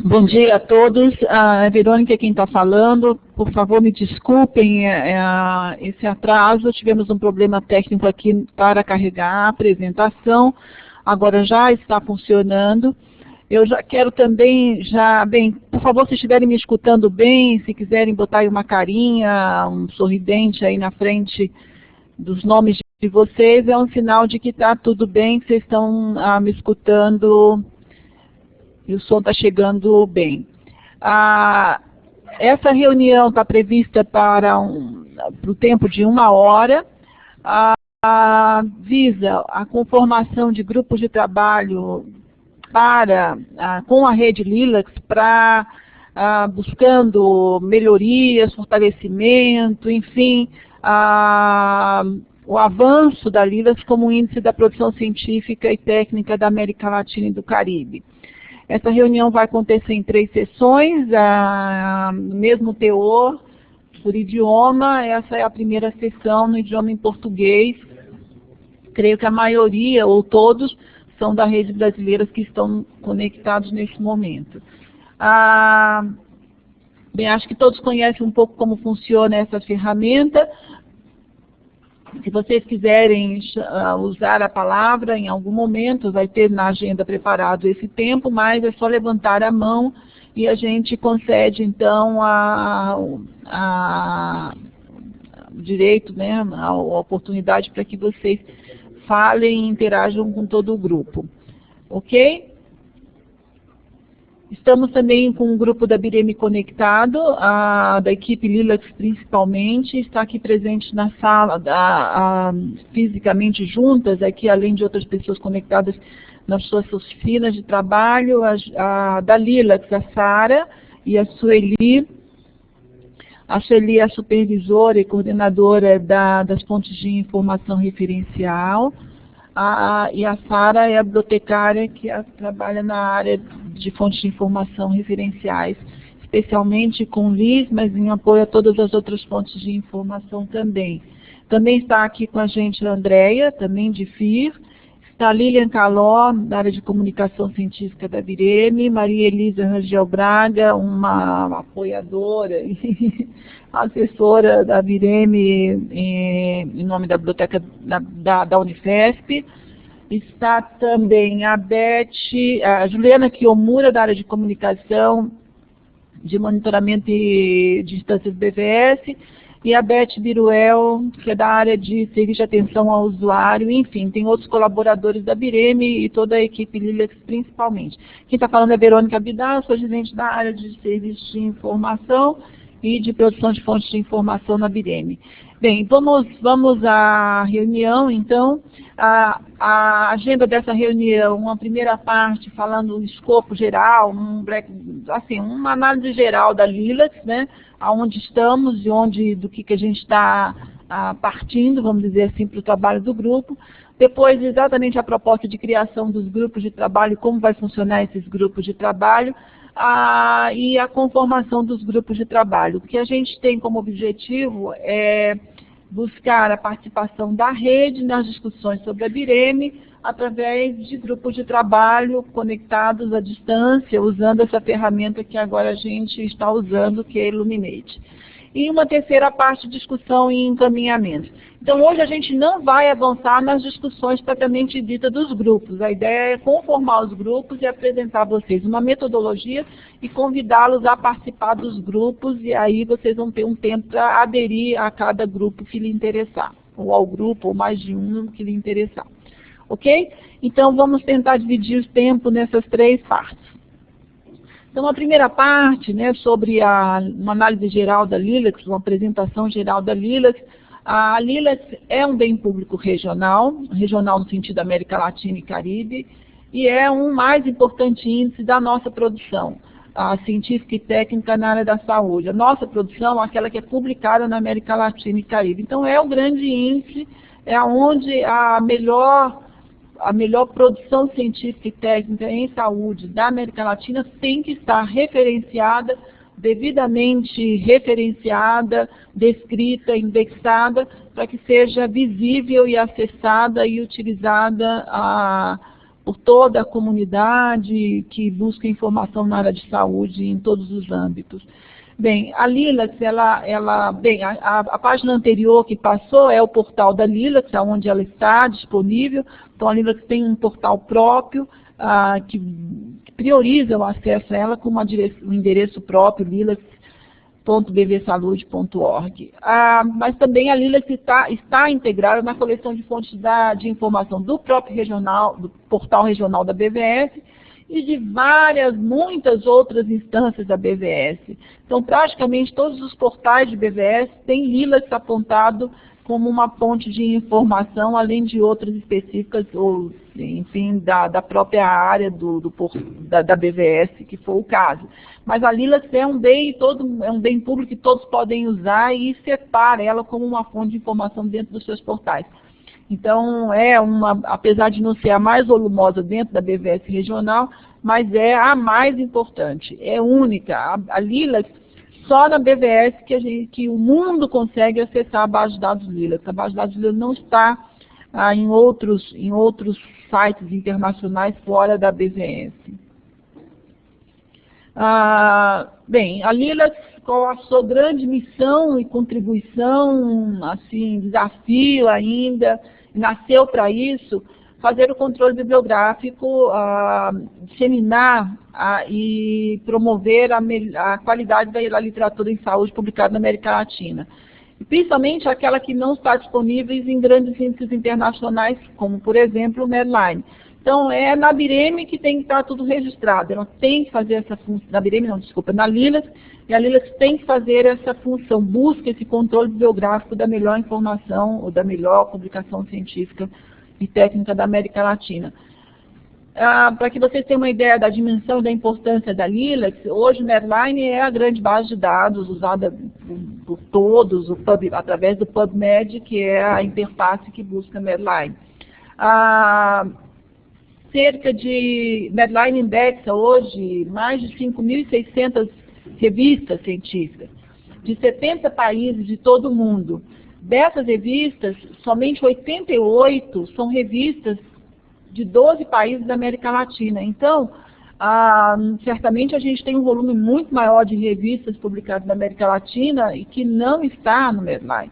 Bom dia a todos. A Verônica é quem está falando. Por favor, me desculpem esse atraso. Tivemos um problema técnico aqui para carregar a apresentação. Agora já está funcionando. Eu já quero também, por favor, se estiverem me escutando bem, se quiserem botar aí uma carinha, um sorridente aí na frente dos nomes de vocês, é um sinal de que está tudo bem, que vocês estão me escutando e o som está chegando bem. Essa reunião está prevista para o tempo de 1 hora. Visa a conformação de grupos de trabalho com a rede Lilacs para buscando melhorias, fortalecimento, enfim, o avanço da Lilacs como índice da produção científica e técnica da América Latina e do Caribe. Essa reunião vai acontecer em 3 sessões, mesmo teor, por idioma. Essa é a primeira sessão no idioma em português. Creio que a maioria, ou todos, são da rede brasileiras que estão conectados nesse momento. Bem, acho que todos conhecem um pouco como funciona essa ferramenta. Se vocês quiserem usar a palavra em algum momento, vai ter na agenda preparado esse tempo, mas é só levantar a mão e a gente concede, então, o direito, né, a oportunidade para que vocês falem e interajam com todo o grupo. Ok? Estamos também com um grupo da BIREME conectado, da equipe Lilacs principalmente, está aqui presente na sala, fisicamente juntas, aqui além de outras pessoas conectadas nas suas oficinas de trabalho, da Lilacs, a Sara e a Sueli. A Sueli é a supervisora e coordenadora das fontes de informação referencial. E a Sara é a bibliotecária que trabalha na área de fontes de informação referenciais, especialmente com LIS, mas em apoio a todas as outras fontes de informação também. Também está aqui com a gente a Andréia, também de FIR, está a Lilian Caló, da área de comunicação científica da BIREME, Maria Elisa Rangel Braga, uma apoiadora e assessora da BIREME em nome da biblioteca da Unifesp. Está também a Juliana Kiyomura, da área de comunicação, de monitoramento de instâncias BVS, e a Beth Biruel, que é da área de serviço de atenção ao usuário, enfim, tem outros colaboradores da BIREME e toda a equipe Lilacs principalmente. Quem está falando é Verônica Bidal, sou gerente da área de serviço de informação e de produção de fontes de informação na BIREME. Bem, vamos à reunião, então. A agenda dessa reunião, uma primeira parte falando o escopo geral, uma análise geral da Lilacs, né, aonde estamos e do que a gente está partindo, vamos dizer assim, para o trabalho do grupo. Depois, exatamente a proposta de criação dos grupos de trabalho, como vai funcionar esses grupos de trabalho, e a conformação dos grupos de trabalho. O que a gente tem como objetivo é buscar a participação da rede nas discussões sobre a BIREME através de grupos de trabalho conectados à distância, usando essa ferramenta que agora a gente está usando, que é Illuminate. E uma terceira parte, discussão e encaminhamento. Então, hoje a gente não vai avançar nas discussões propriamente ditas dos grupos. A ideia é conformar os grupos e apresentar a vocês uma metodologia e convidá-los a participar dos grupos, e aí vocês vão ter um tempo para aderir a cada grupo que lhe interessar, ou ao grupo, ou mais de um que lhe interessar. Ok? Então, vamos tentar dividir o tempo nessas 3 partes. Então, a primeira parte, né, sobre uma análise geral da Lilacs, uma apresentação geral da Lilacs. A Lilacs é um bem público regional no sentido da América Latina e Caribe, e é um mais importante índice da nossa produção científica e técnica na área da saúde. A nossa produção é aquela que é publicada na América Latina e Caribe. Então, é o grande índice, é onde a melhor produção científica e técnica em saúde da América Latina tem que estar referenciada, devidamente referenciada, descrita, indexada, para que seja visível e acessada e utilizada por toda a comunidade que busca informação na área de saúde em todos os âmbitos. Bem, a Lilacs, a página anterior que passou é o portal da Lilacs, onde ela está disponível. Então, a Lilacs tem um portal próprio que prioriza o acesso a ela com um endereço próprio, lilacs.bvsalude.org. Mas também a Lilacs está integrada na coleção de fontes de informação do próprio do portal regional da BVS, e de muitas outras instâncias da BVS. Então, praticamente todos os portais de BVS têm Lilacs apontado como uma fonte de informação, além de outras específicas, ou, enfim, da própria área da BVS, que for o caso. Mas a Lilacs é um bem público que todos podem usar e separa ela como uma fonte de informação dentro dos seus portais. Então, apesar de não ser a mais volumosa dentro da BVS regional, mas é a mais importante, é única. A Lilacs, só na BVS que o mundo consegue acessar a base de dados Lilacs. A base de dados Lilacs não está em outros sites internacionais fora da BVS. Bem, a Lilacs, qual a sua grande missão e contribuição, assim, desafio ainda, nasceu para isso, fazer o controle bibliográfico, disseminar e promover a qualidade da literatura em saúde publicada na América Latina. E principalmente aquela que não está disponível em grandes índices internacionais, como, por exemplo, o Medline. Então, é na BIREME que tem que estar tudo registrado. Ela tem que fazer essa função, na Lilacs, e a Lilacs tem que fazer essa função, busca esse controle bibliográfico da melhor informação ou da melhor publicação científica e técnica da América Latina. Para que vocês tenham uma ideia da dimensão e da importância da Lilacs, hoje o Medline é a grande base de dados usada por todos, através do PubMed, que é a interface que busca Medline. Medline indexa hoje mais de 5.600 revistas científicas, de 70 países de todo o mundo. Dessas revistas, somente 88 são revistas de 12 países da América Latina. Então, certamente a gente tem um volume muito maior de revistas publicadas na América Latina e que não está no Medline.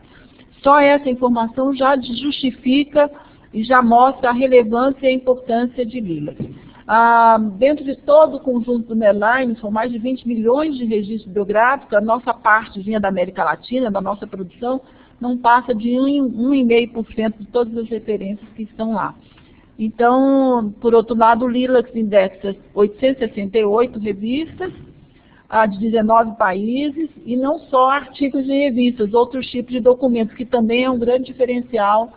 Só essa informação já justifica e já mostra a relevância e a importância de Lilacs. Dentro de todo o conjunto do Medline, são mais de 20 milhões de registros biográficos, a nossa partezinha da América Latina, da nossa produção, não passa de 1,5% de todas as referências que estão lá. Então, por outro lado, o Lilacs indexa 868 revistas de 19 países, e não só artigos de revistas, outros tipos de documentos, que também é um grande diferencial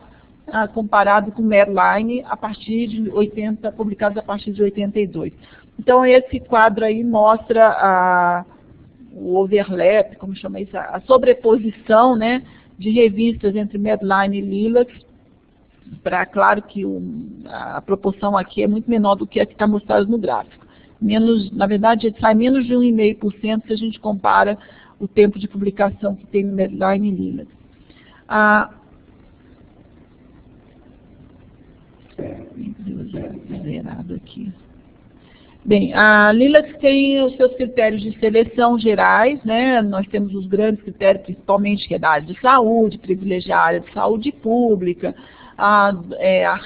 comparado com o Medline, publicados a partir de 82. Então, esse quadro aí mostra o overlap, como chama isso, a sobreposição, né, de revistas entre Medline e Lilacs. Claro que a proporção aqui é muito menor do que a que está mostrada no gráfico. Na verdade, sai menos de 1,5% se a gente compara o tempo de publicação que tem no Medline e Lilacs. Zerado aqui. Bem, a Lilacs tem os seus critérios de seleção gerais, né? Nós temos os grandes critérios, principalmente que é da área de saúde, privilegiar a área de saúde pública,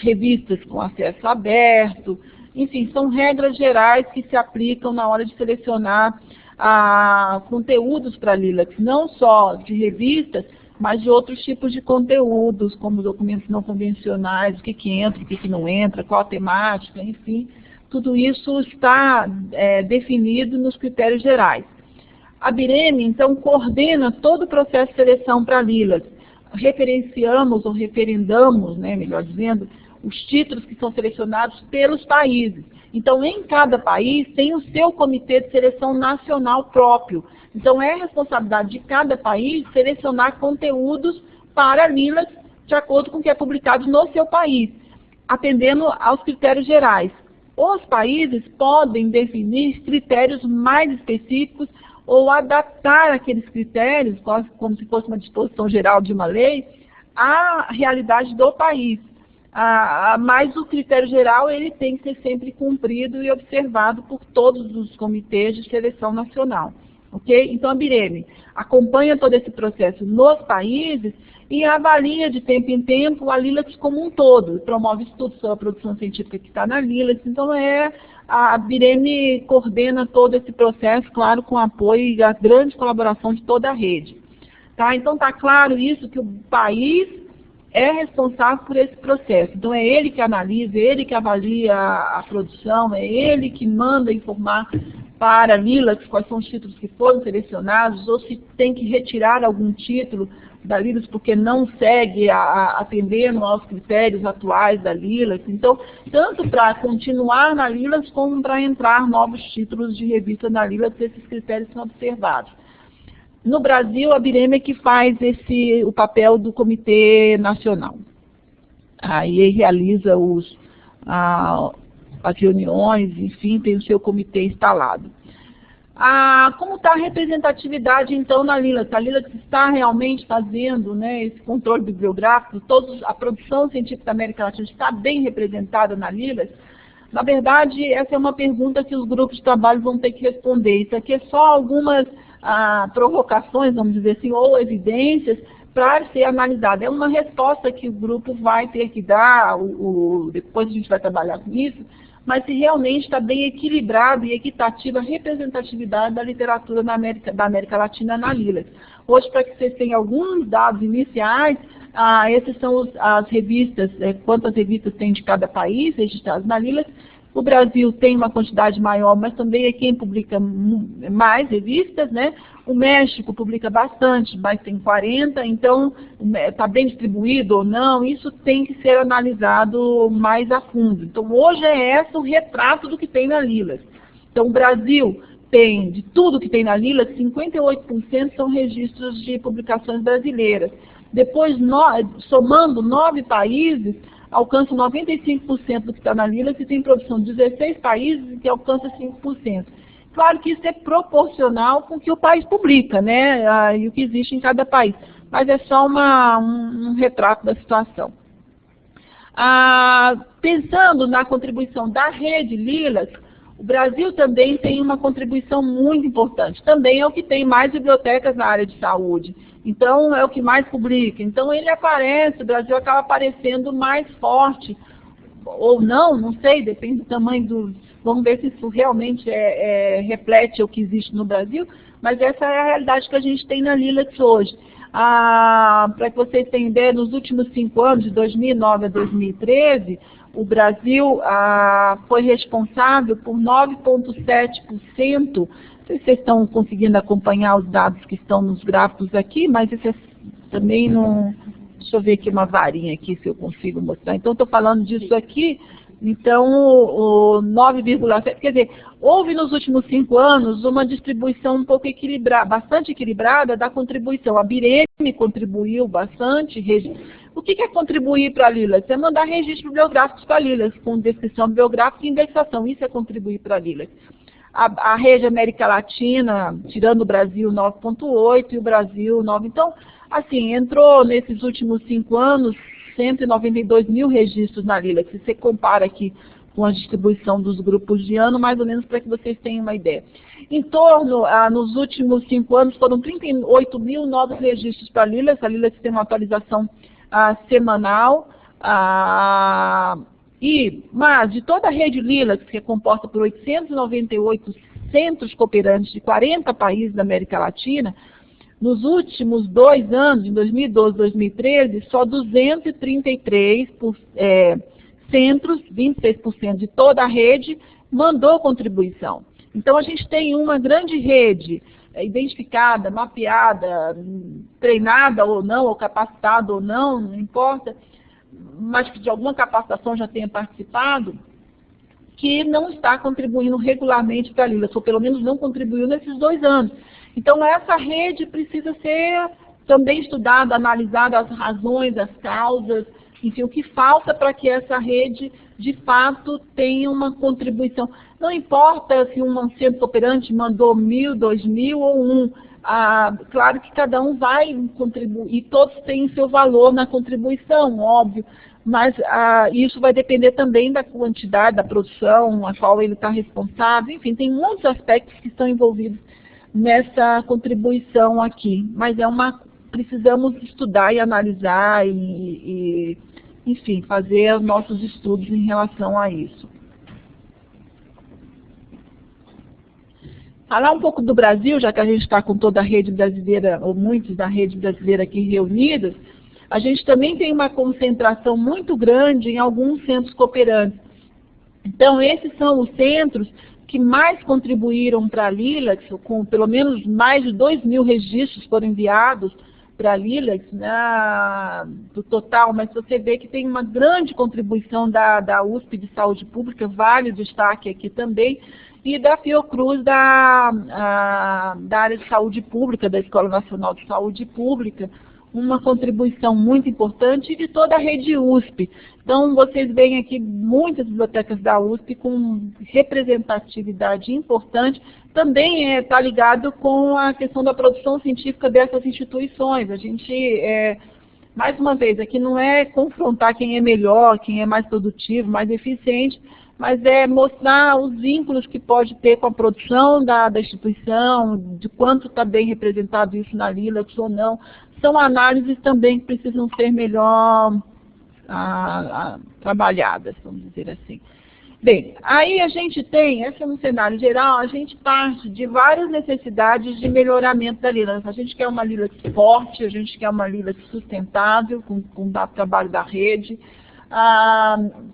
revistas com acesso aberto, enfim, são regras gerais que se aplicam na hora de selecionar conteúdos para Lilacs, não só de revistas, mas de outros tipos de conteúdos, como documentos não convencionais, o que entra, o que não entra, qual a temática, enfim, tudo isso está definido nos critérios gerais. A BIREME, então, coordena todo o processo de seleção para Lilacs. Referenciamos ou referendamos, né, melhor dizendo, os títulos que são selecionados pelos países. Então, em cada país tem o seu comitê de seleção nacional próprio. Então, é responsabilidade de cada país selecionar conteúdos para Lilacs de acordo com o que é publicado no seu país, atendendo aos critérios gerais. Os países podem definir critérios mais específicos ou adaptar aqueles critérios, quase como se fosse uma disposição geral de uma lei, à realidade do país. Mas o critério geral ele tem que ser sempre cumprido e observado por todos os comitês de seleção nacional. Okay? Então, a BIREME acompanha todo esse processo nos países e avalia de tempo em tempo a LILACS como um todo, promove estudos sobre a produção científica que está na LILACS. Então, a BIREME coordena todo esse processo, claro, com apoio e a grande colaboração de toda a rede. Tá? Então, está claro isso, que o país é responsável por esse processo. Então, é ele que analisa, é ele que avalia a produção, é ele que manda informar para a LILACS quais são os títulos que foram selecionados, ou se tem que retirar algum título da LILACS porque não segue atendendo aos critérios atuais da LILACS. Então, tanto para continuar na LILACS como para entrar novos títulos de revista na LILACS, esses critérios são observados. No Brasil, a BIREME é que faz o papel do Comitê Nacional. Aí realiza as reuniões, enfim, tem o seu comitê instalado. Como está a representatividade, então, na LILACS? A LILACS está realmente fazendo, né, esse controle bibliográfico, a produção científica da América Latina está bem representada na LILACS? Na verdade, essa é uma pergunta que os grupos de trabalho vão ter que responder. Isso aqui é só algumas provocações, vamos dizer assim, ou evidências para ser analisada. É uma resposta que o grupo vai ter que dar, depois a gente vai trabalhar com isso, mas se realmente está bem equilibrado e equitativa a representatividade da literatura da América Latina na LILACS. Hoje, para que vocês tenham alguns dados iniciais, esses são as revistas, quantas revistas tem de cada país registradas na LILACS. O Brasil tem uma quantidade maior, mas também é quem publica mais revistas, né? O México publica bastante, mas tem 40, então está bem distribuído ou não, isso tem que ser analisado mais a fundo. Então, hoje é esse o retrato do que tem na LILACS. Então, o Brasil tem, de tudo que tem na LILACS, 58% são registros de publicações brasileiras. Depois, somando 9 países, alcança 95% do que está na LILACS e tem produção de 16 países que alcança 5%. Claro que isso é proporcional com o que o país publica, né, e o que existe em cada país, mas é só um retrato da situação. Pensando na contribuição da rede LILACS, o Brasil também tem uma contribuição muito importante. Também é o que tem mais bibliotecas na área de saúde. Então, é o que mais publica. Então, ele aparece, o Brasil acaba aparecendo mais forte. Ou não sei, depende do tamanho do... Vamos ver se isso realmente reflete o que existe no Brasil. Mas essa é a realidade que a gente tem na LILACS hoje. Para que vocês tenham ideia, nos últimos 5 anos, de 2009 a 2013, o Brasil foi responsável por 9,7%. Não sei se vocês estão conseguindo acompanhar os dados que estão nos gráficos aqui, mas isso também não... Deixa eu ver aqui uma varinha aqui, se eu consigo mostrar. Então, estou falando disso aqui. Então, o 9,7%, quer dizer, houve nos últimos 5 anos uma distribuição um pouco equilibrada, bastante equilibrada da contribuição. A BIREME contribuiu bastante. O que é contribuir para a LILACS? É mandar registros bibliográficos para a LILACS, com descrição bibliográfica e indexação. Isso é contribuir para a LILACS. A rede América Latina, tirando o Brasil, 9,8% e o Brasil 9%. Então, assim, entrou nesses últimos 5 anos 192 mil registros na LILACS. Se você compara aqui com a distribuição dos grupos de ano, mais ou menos para que vocês tenham uma ideia. Em torno, nos últimos 5 anos, foram 38 mil novos registros para a LILACS. A LILACS tem uma atualização semanal. Mas de toda a rede LILACS, que é composta por 898 centros cooperantes de 40 países da América Latina, nos últimos 2 anos, em 2012 e 2013, só 233 centros, 26% de toda a rede, mandou contribuição. Então, a gente tem uma grande rede identificada, mapeada, treinada ou não, ou capacitada ou não importa, mas que de alguma capacitação já tenha participado, que não está contribuindo regularmente para a LILACS, ou pelo menos não contribuiu nesses 2 anos. Então, essa rede precisa ser também estudada, analisada, as razões, as causas, enfim, o que falta para que essa rede, de fato, tenha uma contribuição. Não importa se um centro cooperante mandou 1.000, 2.000 ou 1. Claro que cada um vai contribuir, e todos têm seu valor na contribuição, óbvio, mas isso vai depender também da quantidade, da produção, a qual ele está responsável, enfim, tem muitos aspectos que estão envolvidos nessa contribuição aqui, mas precisamos estudar e analisar e enfim, fazer nossos estudos em relação a isso. Falar um pouco do Brasil, já que a gente está com toda a rede brasileira, ou muitos da rede brasileira aqui reunidos, a gente também tem uma concentração muito grande em alguns centros cooperantes. Então, esses são os centros que mais contribuíram para a LILACS, com pelo menos mais de 2.000 registros foram enviados para a LILACS, do total, mas você vê que tem uma grande contribuição da USP de Saúde Pública, vale o destaque aqui também, e da Fiocruz da área de saúde pública, da Escola Nacional de Saúde Pública, uma contribuição muito importante, e de toda a rede USP. Então, vocês veem aqui muitas bibliotecas da USP com representatividade importante. Também está ligado com a questão da produção científica dessas instituições. A gente, mais uma vez, aqui não é confrontar quem é melhor, quem é mais produtivo, mais eficiente, mas é mostrar os vínculos que pode ter com a produção da instituição, de quanto está bem representado isso na LILACS ou não. São análises também que precisam ser melhor trabalhadas, vamos dizer assim. Bem, aí a gente tem, esse é um cenário geral, a gente parte de várias necessidades de melhoramento da LILACS. A gente quer uma LILACS forte, a gente quer uma LILACS sustentável, com o trabalho da rede.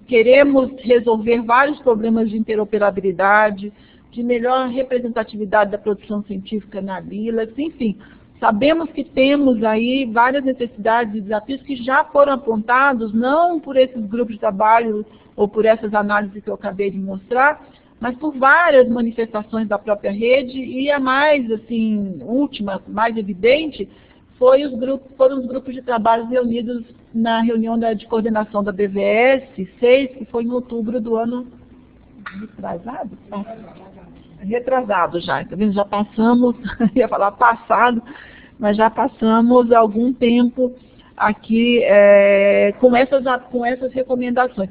Queremos resolver vários problemas de interoperabilidade, de melhor representatividade da produção científica na LILACS, enfim. Sabemos que temos aí várias necessidades e desafios que já foram apontados, não por esses grupos de trabalho ou por essas análises que eu acabei de mostrar, mas por várias manifestações da própria rede, e a mais, assim, última, mais evidente, foram os grupos de trabalho reunidos na reunião de coordenação da BVS 6, que foi em outubro do ano retrasado? Retrasado já, tá vendo? Já passamos, ia falar passado, mas já passamos algum tempo aqui com essas recomendações.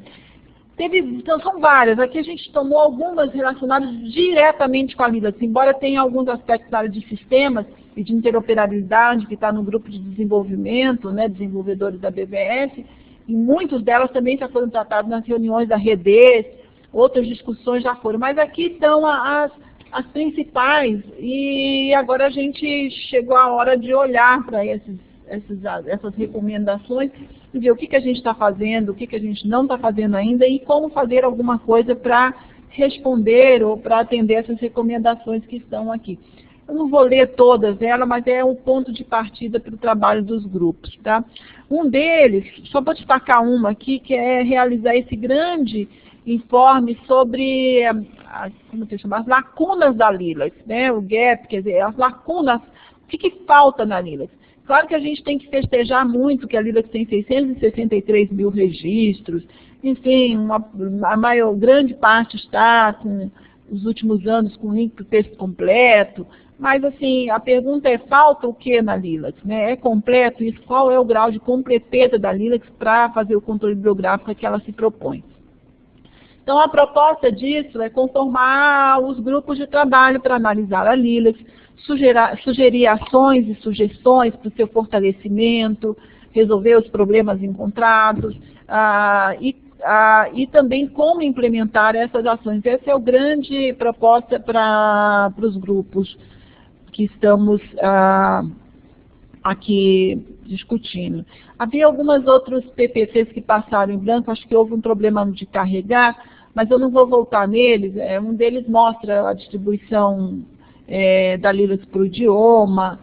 Então, são várias, aqui a gente tomou algumas relacionadas diretamente com a LILACS, embora tenha alguns aspectos da área de sistemas e de interoperabilidade, que está no grupo de desenvolvimento, desenvolvedores da BVS, e muitas delas também já foram tratadas nas reuniões da REDES, outras discussões já foram, mas aqui estão as principais, e agora a gente chegou a hora de olhar para essas recomendações e ver o que a gente está fazendo, o que a gente não está fazendo ainda e como fazer alguma coisa para responder ou para atender essas recomendações que estão aqui. Eu não vou ler todas elas, mas é um ponto de partida para o trabalho dos grupos. Tá? Um deles, só vou destacar uma aqui, que é realizar esse grande informe sobre como se chama, as lacunas da LILACS, o gap, quer dizer, as lacunas, o que falta na LILACS. Claro que a gente tem que festejar muito que a LILACS tem 663 mil registros, enfim, grande parte está com os últimos anos com link para o texto completo, mas assim, a pergunta é, falta o que na LILACS? É completo isso? Qual é o grau de completeza da LILACS para fazer o controle bibliográfico que ela se propõe? Então, a proposta disso é conformar os grupos de trabalho para analisar a LILACS, sugerir ações e sugestões para o seu fortalecimento, resolver os problemas encontrados e também como implementar essas ações. Essa é a grande proposta para os grupos que estamos aqui discutindo. Havia alguns outros PPCs que passaram em branco, acho que houve um problema de carregar, mas eu não vou voltar neles. Um deles mostra a distribuição da LILACS por idioma,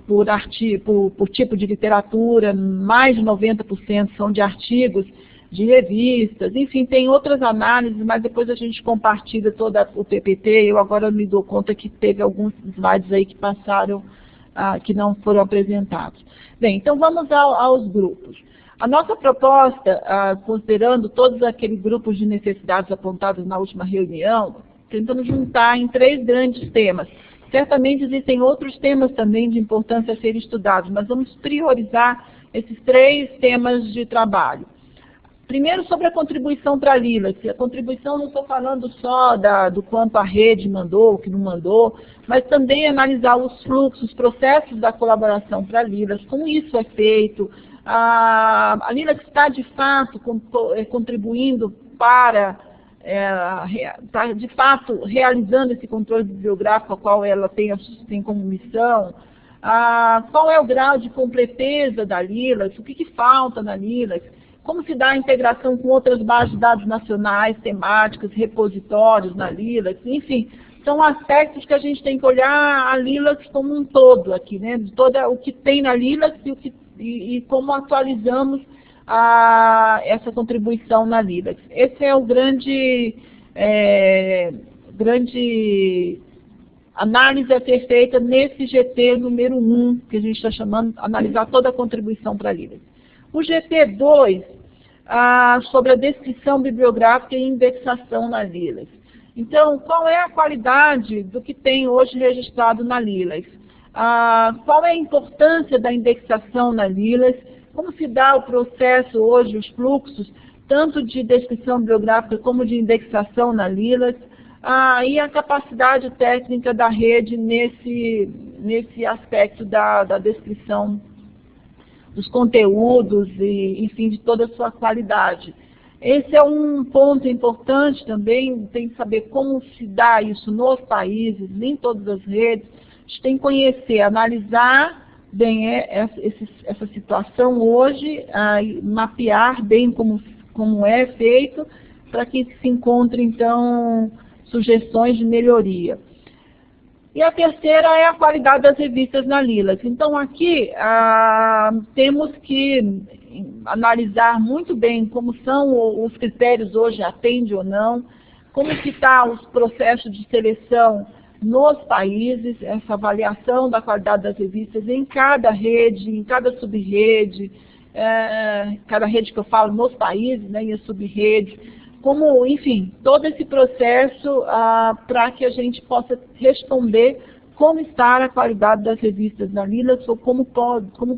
por tipo de literatura, mais de 90% são de artigos, de revistas, enfim, tem outras análises, mas depois a gente compartilha todo o PPT. Eu agora me dou conta que teve alguns slides aí que passaram, que não foram apresentados. Bem, então vamos aos grupos. A nossa proposta, considerando todos aqueles grupos de necessidades apontados na última reunião, tentando juntar em 3 grandes temas. Certamente existem outros temas também de importância a serem estudados, mas vamos priorizar esses 3 temas de trabalho. Primeiro, sobre a contribuição para a LILAC. A contribuição, não estou falando só do quanto a rede mandou, o que não mandou, mas também analisar os fluxos, os processos da colaboração para a LILAC, como isso é feito. A LILAC está, de fato, contribuindo para, está, de fato, realizando esse controle bibliográfico, a qual ela tem como missão. Qual é o grau de completeza da LILAC, o que falta na LILAC. Como se dá a integração com outras bases de dados nacionais, temáticas, repositórios na LILAC, enfim, são aspectos que a gente tem que olhar a LILAC como um todo aqui, né? De todo o que tem na LILAC e como atualizamos essa contribuição na LILAC. Esse é o grande análise a ser feita nesse GT número 1, que a gente está chamando, analisar toda a contribuição para a LILAC. O GT2, sobre a descrição bibliográfica e indexação na LILAC. Então, qual é a qualidade do que tem hoje registrado na LILAC? Qual é a importância da indexação na LILAC? Como se dá o processo hoje, os fluxos, tanto de descrição bibliográfica como de indexação na LILAC? E a capacidade técnica da rede nesse aspecto da descrição dos conteúdos e, enfim, de toda a sua qualidade. Esse é um ponto importante também, tem que saber como se dá isso nos países, em todas as redes. A gente tem que conhecer, analisar bem essa situação hoje, mapear bem como é feito, para que se encontre, então, sugestões de melhoria. E a terceira é a qualidade das revistas na LILAC. Então, aqui temos que analisar muito bem como são os critérios hoje, atende ou não, como que estão os processos de seleção nos países, essa avaliação da qualidade das revistas em cada rede, em cada sub-rede, cada rede que eu falo nos países, né, e a sub-rede, como, enfim, todo esse processo para que a gente possa responder como está a qualidade das revistas na LILAC ou como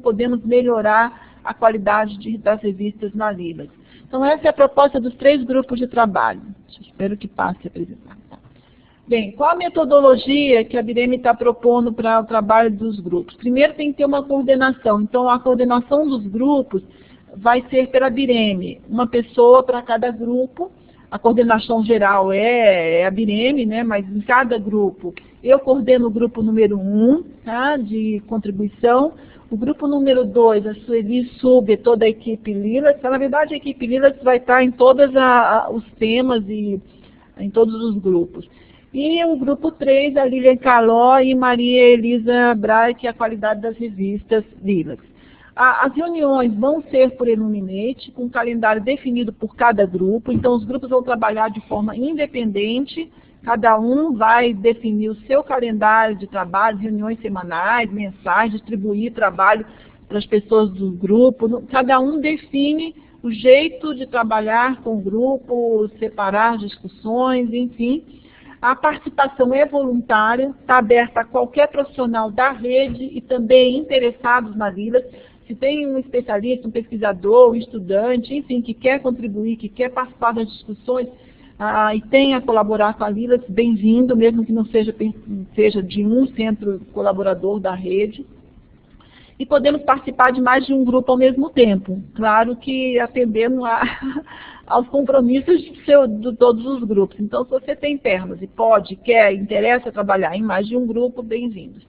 podemos melhorar a qualidade das revistas na LILAC. Então, essa é a proposta dos 3 grupos de trabalho. Espero que passe a apresentar. Bem, qual a metodologia que a BIREME está propondo para o trabalho dos grupos? Primeiro, tem que ter uma coordenação. Então, a coordenação dos grupos vai ser pela BIREME, uma pessoa para cada grupo. A coordenação geral é a BIREME, né, mas em cada grupo, eu coordeno o grupo número 1, tá, de contribuição. O grupo número 2, a Sueli Sub, toda a equipe LILAC. Na verdade, a equipe LILAC vai estar em todos os temas e em todos os grupos. E o grupo 3, a Lilian Caló e Maria Elisa Bray, que é a qualidade das revistas LILAC. As reuniões vão ser por Illuminate, com um calendário definido por cada grupo, então os grupos vão trabalhar de forma independente, cada um vai definir o seu calendário de trabalho, reuniões semanais, mensais, distribuir trabalho para as pessoas do grupo, cada um define o jeito de trabalhar com o grupo, separar discussões, enfim. A participação é voluntária, está aberta a qualquer profissional da rede e também interessados na LILAC. Se tem um especialista, um pesquisador, um estudante, enfim, que quer contribuir, que quer participar das discussões e tenha colaborar com a LILAC, bem-vindo, mesmo que não seja de um centro colaborador da rede. E podemos participar de mais de um grupo ao mesmo tempo. Claro que atendendo aos compromissos de todos os grupos. Então, se você tem pernas e pode, quer, interessa trabalhar em mais de um grupo, bem-vindos.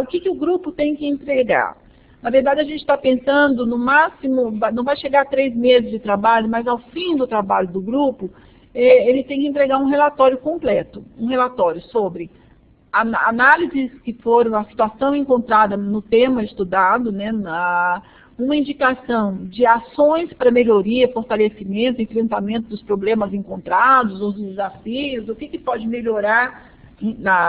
O que o grupo tem que entregar? Na verdade, a gente está pensando, no máximo, não vai chegar a 3 meses de trabalho, mas ao fim do trabalho do grupo, ele tem que entregar um relatório completo. Um relatório sobre análises que foram, a situação encontrada no tema estudado, né, uma indicação de ações para melhoria, fortalecimento, enfrentamento dos problemas encontrados, os desafios, o que pode melhorar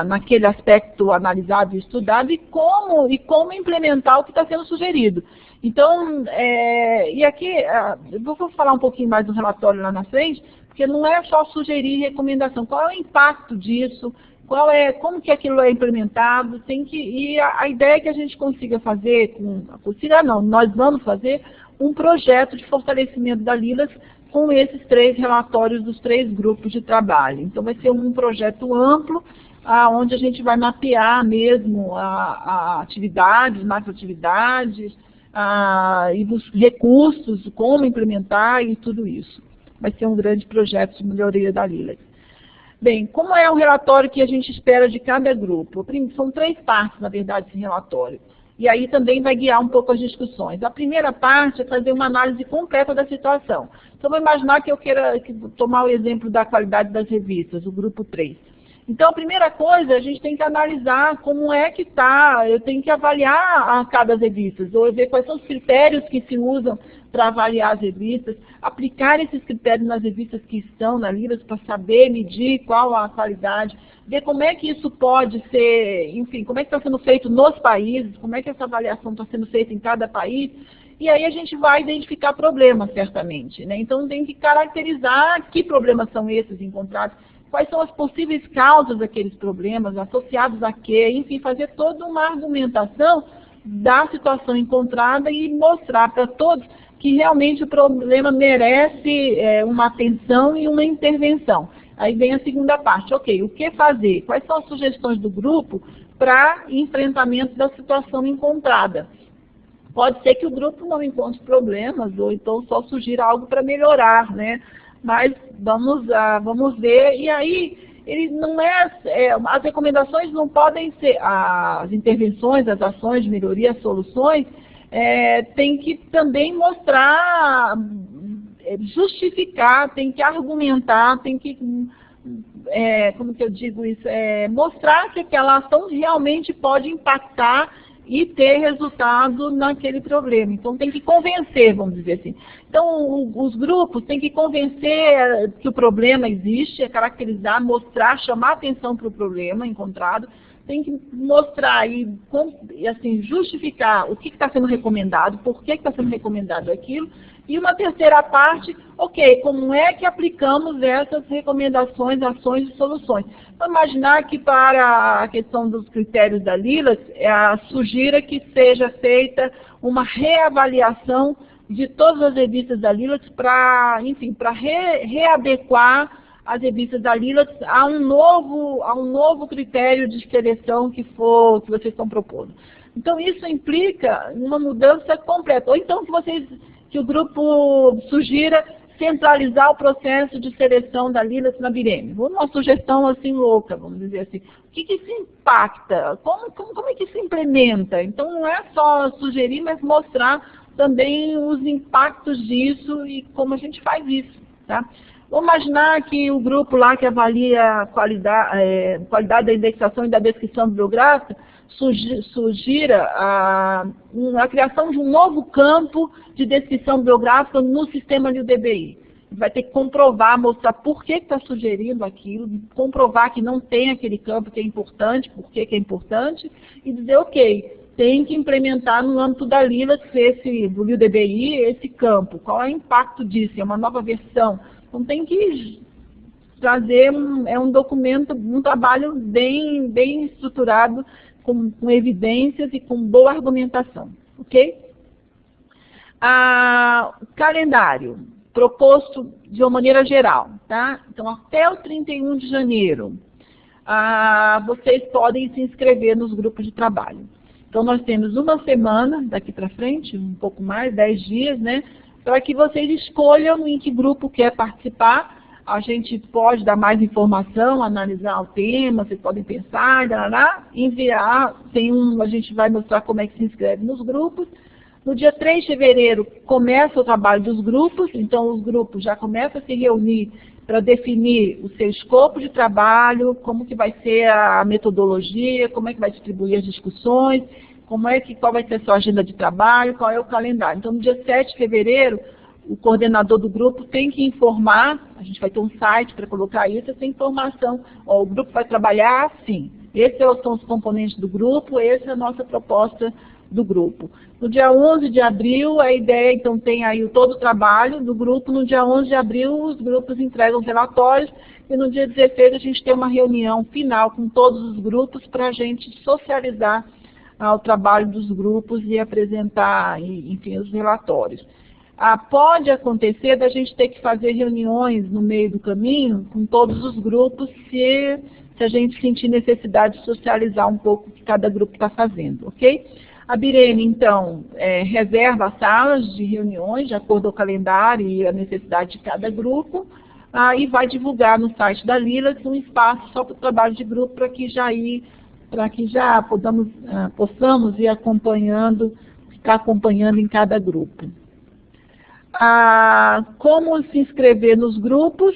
naquele aspecto analisado e estudado e como implementar o que está sendo sugerido. Então, e aqui, eu vou falar um pouquinho mais do relatório lá na frente, porque não é só sugerir recomendação, qual é o impacto disso, como que aquilo é implementado, e a ideia é que a gente consiga fazer, nós vamos fazer um projeto de fortalecimento da Lilas com esses 3 relatórios dos 3 grupos de trabalho. Então vai ser um projeto amplo, onde a gente vai mapear mesmo a atividades, macroatividades, e os recursos, como implementar e tudo isso. Vai ser um grande projeto de melhoria da Lilas. Bem, como é o relatório que a gente espera de cada grupo? São 3 partes, na verdade, desse relatório. E aí também vai guiar um pouco as discussões. A primeira parte é fazer uma análise completa da situação. Então, vou imaginar que eu queira tomar o exemplo da qualidade das revistas, o grupo 3. Então, a primeira coisa, a gente tem que analisar como é que está, eu tenho que avaliar a cada revista, ou ver quais são os critérios que se usam para avaliar as revistas, aplicar esses critérios nas revistas que estão na Lilas para saber medir qual a qualidade, ver como é que isso pode ser, enfim, como é que está sendo feito nos países, como é que essa avaliação está sendo feita em cada país, e aí a gente vai identificar problemas, certamente, né? Então, tem que caracterizar que problemas são esses encontrados, quais são as possíveis causas daqueles problemas, associados a quê, enfim, fazer toda uma argumentação da situação encontrada e mostrar para todos que realmente o problema merece uma atenção e uma intervenção. Aí vem a segunda parte, ok, o que fazer? Quais são as sugestões do grupo para enfrentamento da situação encontrada? Pode ser que o grupo não encontre problemas, ou então só sugira algo para melhorar, né? Mas vamos ver, e aí ele não as recomendações não podem ser, as intervenções, as ações de melhoria, as soluções, tem que também mostrar, justificar, tem que argumentar, tem que, como que eu digo isso, mostrar que aquela ação realmente pode impactar e ter resultado naquele problema. Então, tem que convencer, vamos dizer assim. Então, os grupos têm que convencer que o problema existe, caracterizar, mostrar, chamar atenção para o problema encontrado, tem que mostrar e assim, justificar o que está sendo recomendado, por que está sendo recomendado aquilo, e uma terceira parte, ok, como é que aplicamos essas recomendações, ações e soluções? Vamos imaginar que para a questão dos critérios da Lilas, sugira que seja feita uma reavaliação de todas as revistas da Lilas para, enfim, para readequar as revistas da Lilas a um novo critério de seleção que vocês estão propondo. Então, isso implica uma mudança completa. Ou então que o grupo sugira centralizar o processo de seleção da Lilas na BIREME. Uma sugestão assim louca, vamos dizer assim. O que isso impacta? Como é que se implementa? Então, não é só sugerir, mas mostrar também os impactos disso e como a gente faz isso, tá? Vamos imaginar que o grupo lá que avalia a qualidade da indexação e da descrição bibliográfica sugira a criação de um novo campo de descrição bibliográfica no sistema LIL-DBI. Vai ter que comprovar, mostrar por que está sugerindo aquilo, comprovar que não tem aquele campo que é importante, por que é importante, e dizer, ok, tem que implementar no âmbito da Lilas, do LIL-DBI, esse campo. Qual é o impacto disso? É uma nova versão. Então tem que trazer um documento, um trabalho bem estruturado, com evidências e com boa argumentação, ok? Calendário, proposto de uma maneira geral, tá? Então, até o 31 de janeiro, vocês podem se inscrever nos grupos de trabalho. Então, nós temos uma semana daqui para frente, um pouco mais, 10 dias, né? Para que vocês escolham em que grupo quer participar. A gente pode dar mais informação, analisar o tema, vocês podem pensar, enviar. A gente vai mostrar como é que se inscreve nos grupos. No dia 3 de fevereiro começa o trabalho dos grupos, então os grupos já começam a se reunir para definir o seu escopo de trabalho, como que vai ser a metodologia, como é que vai distribuir as discussões, qual vai ser a sua agenda de trabalho, qual é o calendário. Então, no dia 7 de fevereiro, o coordenador do grupo tem que informar, a gente vai ter um site para colocar isso, essa informação. O grupo vai trabalhar assim, esses são os componentes do grupo, essa é a nossa proposta do grupo. No dia 11 de abril, a ideia, então, tem aí todo o trabalho do grupo. No dia 11 de abril, os grupos entregam os relatórios, e no dia 16 a gente tem uma reunião final com todos os grupos para a gente socializar o trabalho dos grupos e apresentar, enfim, os relatórios. pode acontecer da gente ter que fazer reuniões no meio do caminho com todos os grupos, se a gente sentir necessidade de socializar um pouco o que cada grupo está fazendo, ok? A Birene, então, reserva as salas de reuniões de acordo com o calendário e a necessidade de cada grupo, e vai divulgar no site da Lilacs um espaço só para o trabalho de grupo, para que já possamos ir acompanhando, ficar acompanhando em cada grupo. Como se inscrever nos grupos?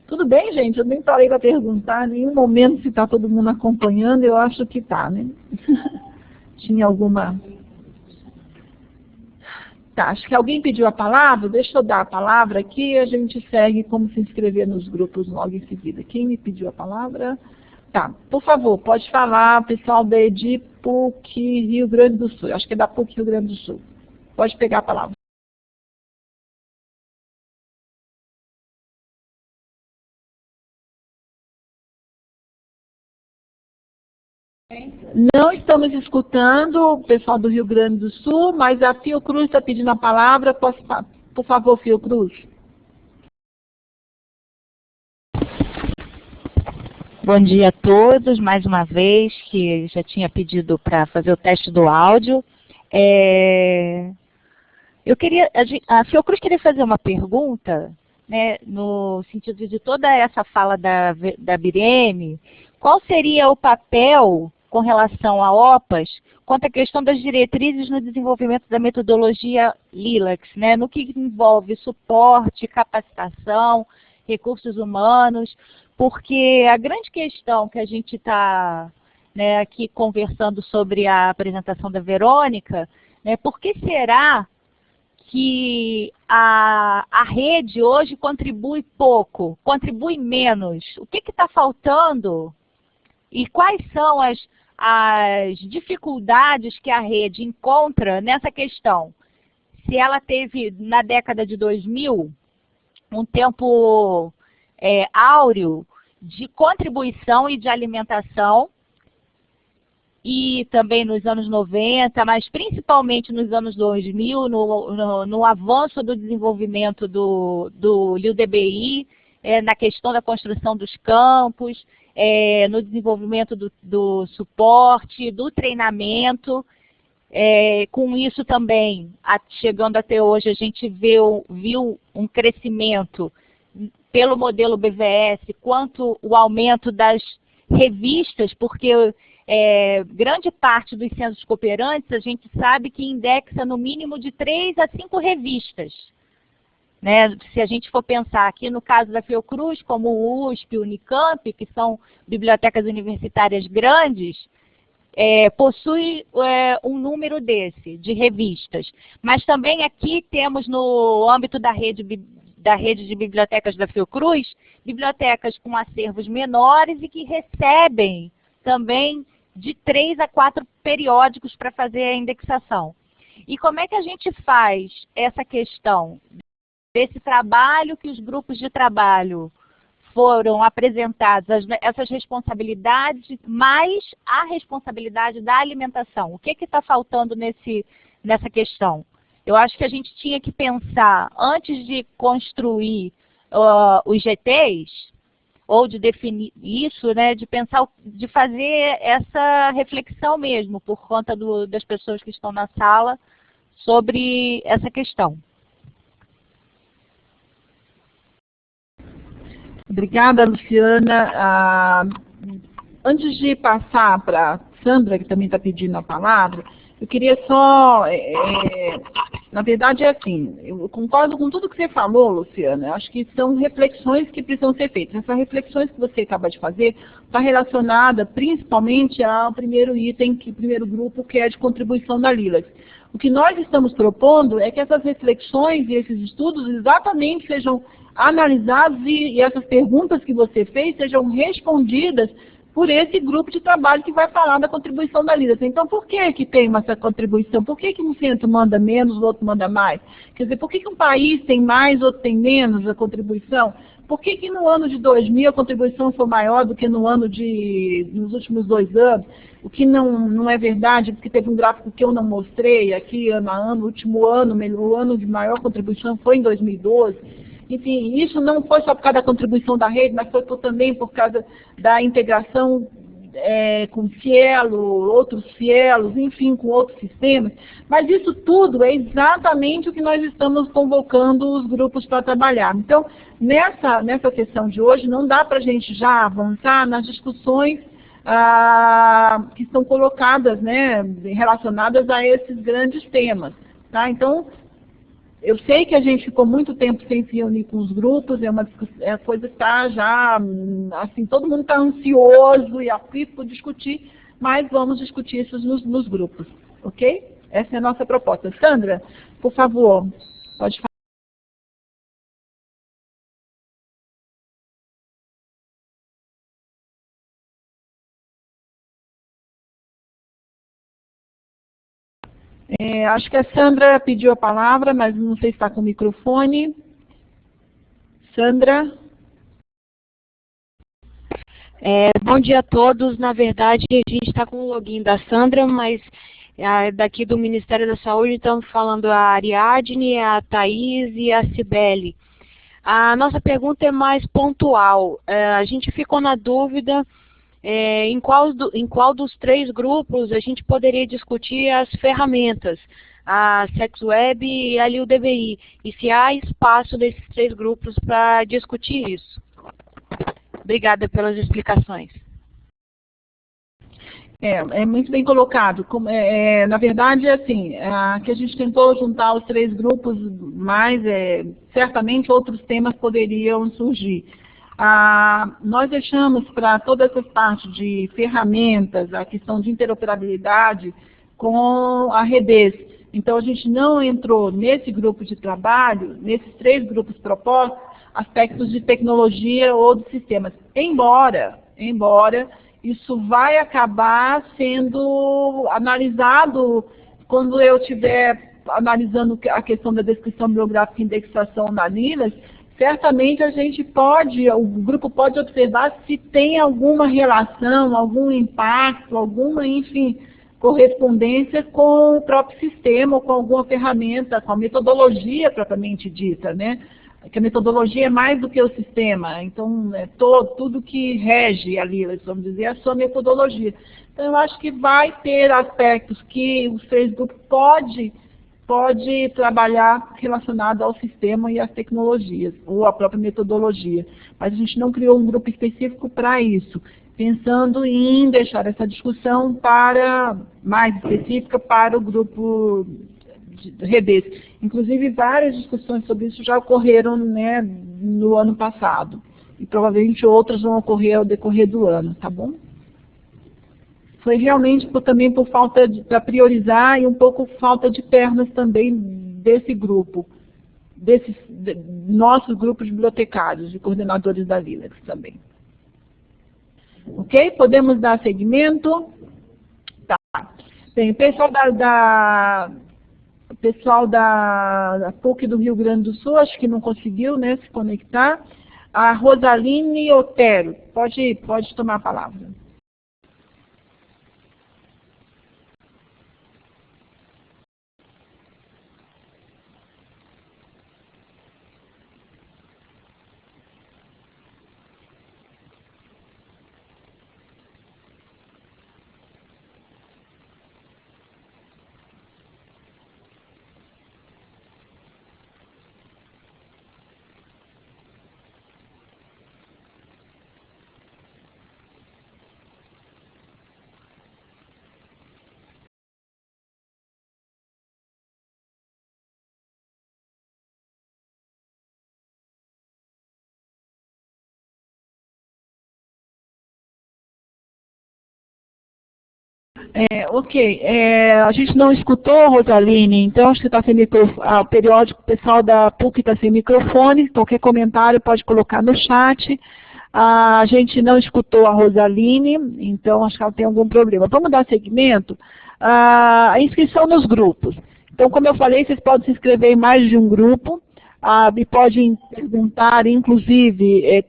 Tudo bem, gente? Eu nem parei para perguntar em nenhum momento se está todo mundo acompanhando, eu acho que está, né? Tinha alguma... Tá, acho que alguém pediu a palavra, deixa eu dar a palavra aqui e a gente segue como se inscrever nos grupos logo em seguida. Quem me pediu a palavra? Tá, por favor, pode falar, pessoal da PUC Rio Grande do Sul, acho que é da PUC Rio Grande do Sul. Pode pegar a palavra. Não estamos escutando o pessoal do Rio Grande do Sul, mas a Fiocruz está pedindo a palavra. Por favor, Fiocruz. Bom dia a todos, mais uma vez, que já tinha pedido para fazer o teste do áudio. A Fiocruz queria fazer uma pergunta, né, no sentido de toda essa fala da Bireme, qual seria o papel com relação a OPAS, quanto à questão das diretrizes no desenvolvimento da metodologia Lilacs, né, no que envolve suporte, capacitação, recursos humanos, porque a grande questão que a gente está, né, aqui conversando sobre a apresentação da Verônica, né, por que será que a rede hoje contribui pouco, contribui menos? O que está faltando? E quais são as dificuldades que a rede encontra nessa questão? Se ela teve, na década de 2000, um tempo áureo de contribuição e de alimentação, e também nos anos 90, mas principalmente nos anos 2000, no avanço do desenvolvimento do LIUDBI, na questão da construção dos campos, no desenvolvimento do suporte, do treinamento. Com isso também, chegando até hoje, a gente viu um crescimento pelo modelo BVS, quanto o aumento das revistas, porque grande parte dos centros cooperantes, a gente sabe que indexa no mínimo de 3 a 5 revistas. Né? Se a gente for pensar aqui no caso da Fiocruz, como o USP, o Unicamp, que são bibliotecas universitárias grandes, possui um número desse, de revistas. Mas também aqui temos no âmbito da rede de bibliotecas da Fiocruz, bibliotecas com acervos menores e que recebem também de 3 a 4 periódicos para fazer a indexação. E como é que a gente faz essa questão desse trabalho que os grupos de trabalho foram apresentados, essas responsabilidades, mais a responsabilidade da alimentação? O que está faltando nessa questão? Eu acho que a gente tinha que pensar, antes de construir os GTs, ou de definir isso, né, de pensar, de fazer essa reflexão mesmo, por conta das pessoas que estão na sala, sobre essa questão. Obrigada, Luciana. Antes de passar para a Sandra, que também está pedindo a palavra, eu queria só, na verdade é assim, eu concordo com tudo que você falou, Luciana, acho que são reflexões que precisam ser feitas. Essas reflexões que você acaba de fazer está relacionada principalmente ao primeiro item, o primeiro grupo, que é de contribuição da Lilacs. O que nós estamos propondo é que essas reflexões e esses estudos exatamente sejam analisados e essas perguntas que você fez sejam respondidas por esse grupo de trabalho que vai falar da contribuição da Lilacs. Então, por que tem essa contribuição? Por que um centro manda menos, o outro manda mais? Quer dizer, por que um país tem mais, outro tem menos a contribuição? Por que que no ano de 2000 a contribuição foi maior do que nos últimos 2 anos? O que não é verdade, porque teve um gráfico que eu não mostrei aqui, ano a ano, o último ano, o ano de maior contribuição foi em 2012. Enfim, isso não foi só por causa da contribuição da rede, mas foi também por causa da integração com Cielo, outros Cielos, enfim, com outros sistemas. Mas isso tudo é exatamente o que nós estamos convocando os grupos para trabalhar. Então, nessa sessão de hoje, não dá para a gente já avançar nas discussões que estão colocadas, né, relacionadas a esses grandes temas. Tá? Então, eu sei que a gente ficou muito tempo sem se reunir com os grupos, a coisa está já, assim, todo mundo está ansioso e aflito por discutir, mas vamos discutir isso nos grupos, ok? Essa é a nossa proposta. Sandra, por favor, pode falar. Acho que a Sandra pediu a palavra, mas não sei se está com o microfone. Sandra? Bom dia a todos. Na verdade, a gente está com o login da Sandra, mas daqui do Ministério da Saúde estamos falando a Ariadne, a Thaís e a Cibele. A nossa pergunta é mais pontual. A gente ficou na dúvida em qual dos 3 grupos a gente poderia discutir as ferramentas, a SexWeb e ali o DVI, e se há espaço desses 3 grupos para discutir isso. Obrigada pelas explicações. É muito bem colocado. Na verdade, assim, que a gente tentou juntar os 3 grupos, mas certamente outros temas poderiam surgir. Nós deixamos para todas essas partes de ferramentas, a questão de interoperabilidade com a Redes. Então, a gente não entrou nesse grupo de trabalho, nesses 3 grupos propostos, aspectos de tecnologia ou de sistemas. Embora isso vai acabar sendo analisado quando eu estiver analisando a questão da descrição biográfica e indexação na Linux. Certamente o grupo pode observar se tem alguma relação, algum impacto, alguma, enfim, correspondência com o próprio sistema ou com alguma ferramenta, com a metodologia propriamente dita, né? Que a metodologia é mais do que o sistema, então tudo que rege ali, vamos dizer, é a sua metodologia. Então eu acho que vai ter aspectos que os 3 grupos pode trabalhar relacionado ao sistema e às tecnologias, ou à própria metodologia. Mas a gente não criou um grupo específico para isso, pensando em deixar essa discussão mais específica para o grupo de Redes. Inclusive, várias discussões sobre isso já ocorreram, né, no ano passado. E provavelmente outras vão ocorrer ao decorrer do ano, tá bom? Foi realmente também por falta para priorizar e um pouco falta de pernas também desse grupo, desses nossos grupos de bibliotecários e coordenadores da Linux também. Ok? Podemos dar seguimento? Tá. Bem, o pessoal da PUC do Rio Grande do Sul, acho que não conseguiu, né, se conectar. A Rosaline Otero, pode tomar a palavra. Ok, a gente não escutou, Rosaline, então acho que está sem microfone, o periódico, o pessoal da PUC está sem microfone, qualquer comentário pode colocar no chat. A gente não escutou a Rosaline, então acho que ela tem algum problema. Vamos dar seguimento? A inscrição nos grupos. Então, como eu falei, vocês podem se inscrever em mais de um grupo. e podem perguntar, inclusive,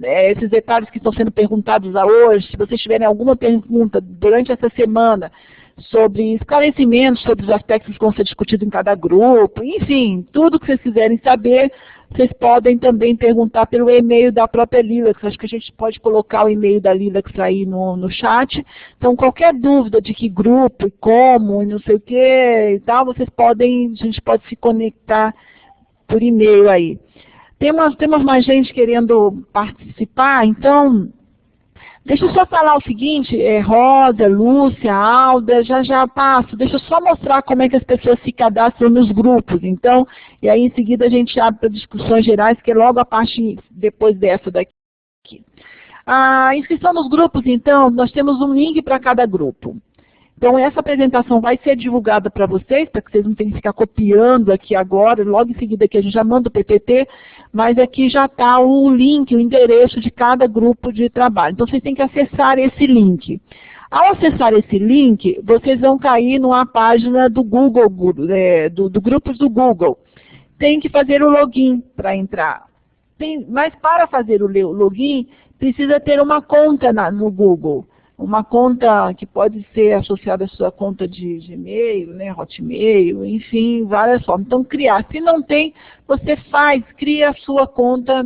esses detalhes que estão sendo perguntados hoje. Se vocês tiverem alguma pergunta durante essa semana sobre esclarecimentos sobre os aspectos que vão ser discutidos em cada grupo, enfim, tudo que vocês quiserem saber, vocês podem também perguntar pelo e-mail da própria Lilacs. Acho que a gente pode colocar o e-mail da Lilacs aí no chat. Então, qualquer dúvida de que grupo e como, e não sei o que e tal, a gente pode se conectar por e-mail aí. Temos mais gente querendo participar, então, deixa eu só falar o seguinte, Rosa, Lúcia, Alda, já passo, deixa eu só mostrar como é que as pessoas se cadastram nos grupos, então, e aí em seguida a gente abre para discussões gerais, que é logo a parte depois dessa daqui. A inscrição nos grupos, então, nós temos um link para cada grupo. Então, essa apresentação vai ser divulgada para vocês, para que vocês não tenham que ficar copiando aqui agora, logo em seguida aqui a gente já manda o PPT, mas aqui já está o link, o endereço de cada grupo de trabalho. Então, vocês têm que acessar esse link. Ao acessar esse link, vocês vão cair numa página do Google, do grupos do Google. Tem que fazer o login para entrar. Mas para fazer o login, precisa ter uma conta no Google. Uma conta que pode ser associada à sua conta de Gmail, né, Hotmail, enfim, várias formas. Então, criar. Se não tem, você cria a sua conta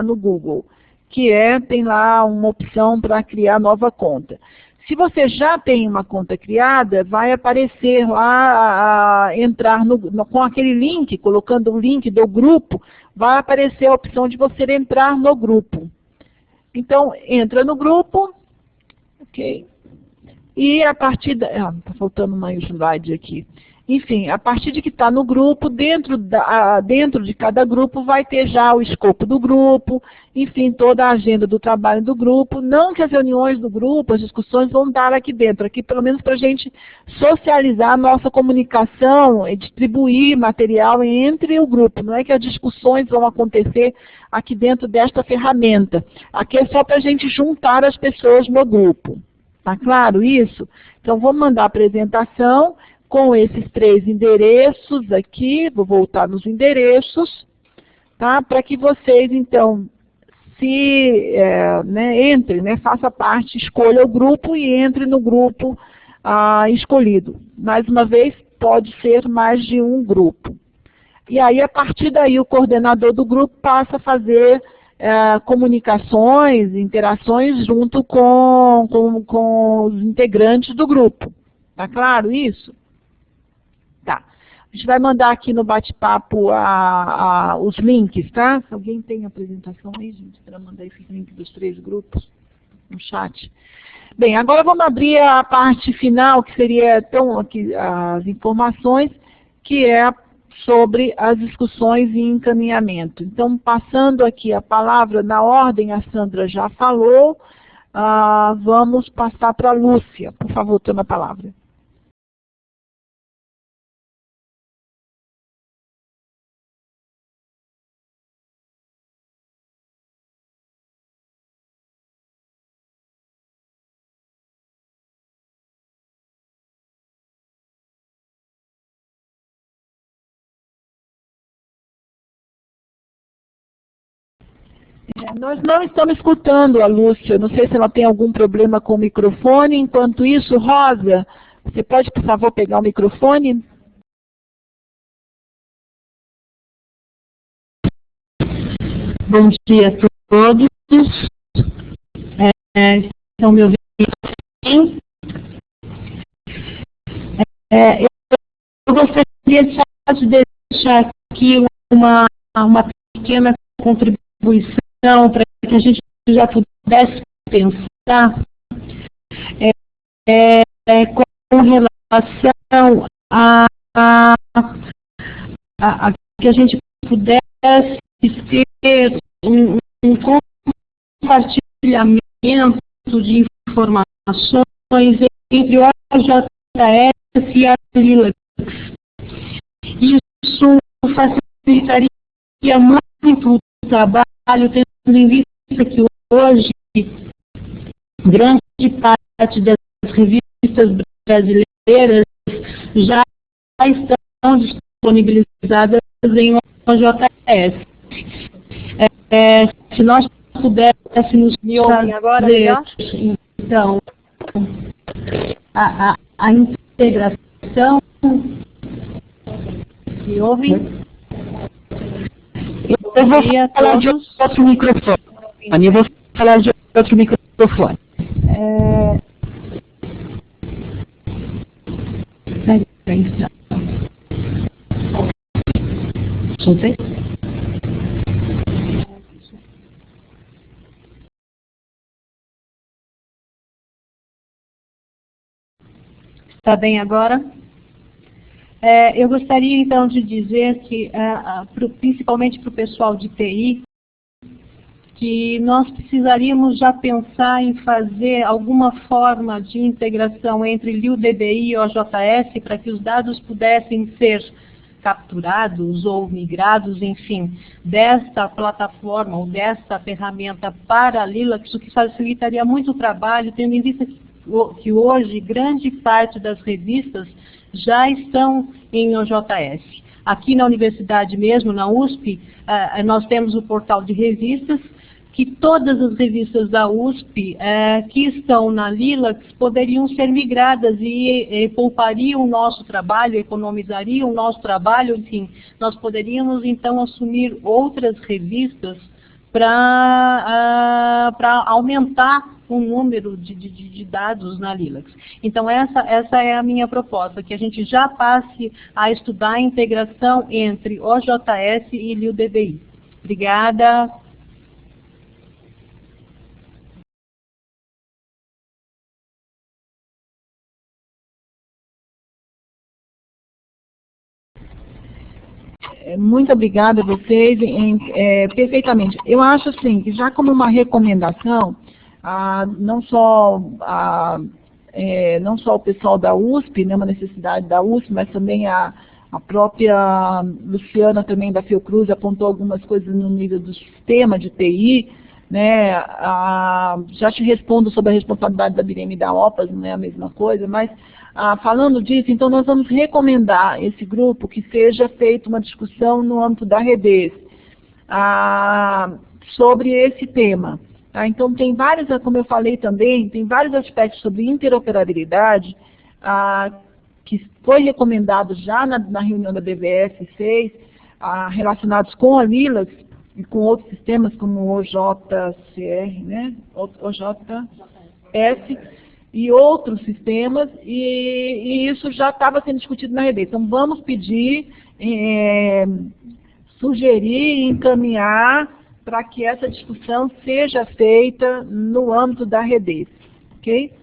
no Google, que tem lá uma opção para criar nova conta. Se você já tem uma conta criada, vai aparecer lá, entrar com aquele link, colocando o link do grupo, vai aparecer a opção de você entrar no grupo. Então, entra no grupo. Ok. E a partir está faltando mais slide aqui. Enfim, a partir de que está no grupo, dentro de cada grupo vai ter já o escopo do grupo, enfim, toda a agenda do trabalho do grupo. Não que as reuniões do grupo, as discussões vão dar aqui dentro, aqui pelo menos para a gente socializar a nossa comunicação e distribuir material entre o grupo. Não é que as discussões vão acontecer aqui dentro desta ferramenta. Aqui é só para a gente juntar as pessoas no grupo. Tá claro isso? Então, vou mandar a apresentação com esses 3 endereços aqui, vou voltar nos endereços, tá? Para que vocês, então, entrem, faça parte, escolha o grupo e entre no grupo escolhido. Mais uma vez, pode ser mais de um grupo. E aí, a partir daí, o coordenador do grupo passa a fazer comunicações, interações junto com os integrantes do grupo. Tá claro isso? Tá. A gente vai mandar aqui no bate-papo os links, tá? Se alguém tem a apresentação aí, gente, para mandar esse link dos 3 grupos no chat. Bem, agora vamos abrir a parte final, que seria aqui, as informações, que é sobre as discussões e encaminhamento. Então, passando aqui a palavra na ordem, a Sandra já falou, vamos passar para a Lúcia. Por favor, toma a palavra. Nós não estamos escutando a Lúcia, não sei se ela tem algum problema com o microfone. Enquanto isso, Rosa, você pode, por favor, pegar o microfone? Bom dia a todos. Estão me ouvindo? Eu gostaria só de deixar aqui uma pequena contribuição para que a gente já pudesse pensar com relação a que a gente pudesse ter um compartilhamento de informações entre o AJS e a Lilacs. Isso facilitaria muito o trabalho, tendo em vista que hoje grande parte das revistas brasileiras já estão disponibilizadas em OJS. Se nós pudéssemos Me ouvem agora, fazer, melhor? então, a integração... Me ouvem? Eu vou falar de outro microfone. Eu vou falar de outro microfone. Soltei? Está bem agora? Eu gostaria, então, de dizer que, principalmente para o pessoal de TI, que nós precisaríamos já pensar em fazer alguma forma de integração entre LIUDBI e OJS para que os dados pudessem ser capturados ou migrados, enfim, desta plataforma ou desta ferramenta para a Lilacs, o que facilitaria muito o trabalho, tendo em vista que hoje grande parte das revistas já estão em OJS. Aqui na universidade mesmo, na USP, nós temos o portal de revistas, que todas as revistas da USP que estão na Lilacs poderiam ser migradas e poupariam o nosso trabalho, economizariam o nosso trabalho, enfim, nós poderíamos então assumir outras revistas para aumentar o número de dados na Lilacs. Então essa é a minha proposta, que a gente já passe a estudar a integração entre OJS e LIUDBI. Obrigada. Muito obrigada a vocês, perfeitamente. Eu acho assim, que já como uma recomendação, não só o pessoal da USP, né, uma necessidade da USP, mas também a própria Luciana também da Fiocruz apontou algumas coisas no nível do sistema de TI, né, já te respondo sobre a responsabilidade da BIREM e da OPAS, não é a mesma coisa, mas falando disso, então nós vamos recomendar esse grupo que seja feita uma discussão no âmbito da REDES sobre esse tema. Tá? Então tem vários, como eu falei também, tem vários aspectos sobre interoperabilidade que foi recomendado já na reunião da DVS 6, relacionados com a Lilacs e com outros sistemas como o OJCR, né? OJS e outros sistemas, e isso já estava sendo discutido na REDES. Então vamos pedir, sugerir e encaminhar para que essa discussão seja feita no âmbito da REDES, ok?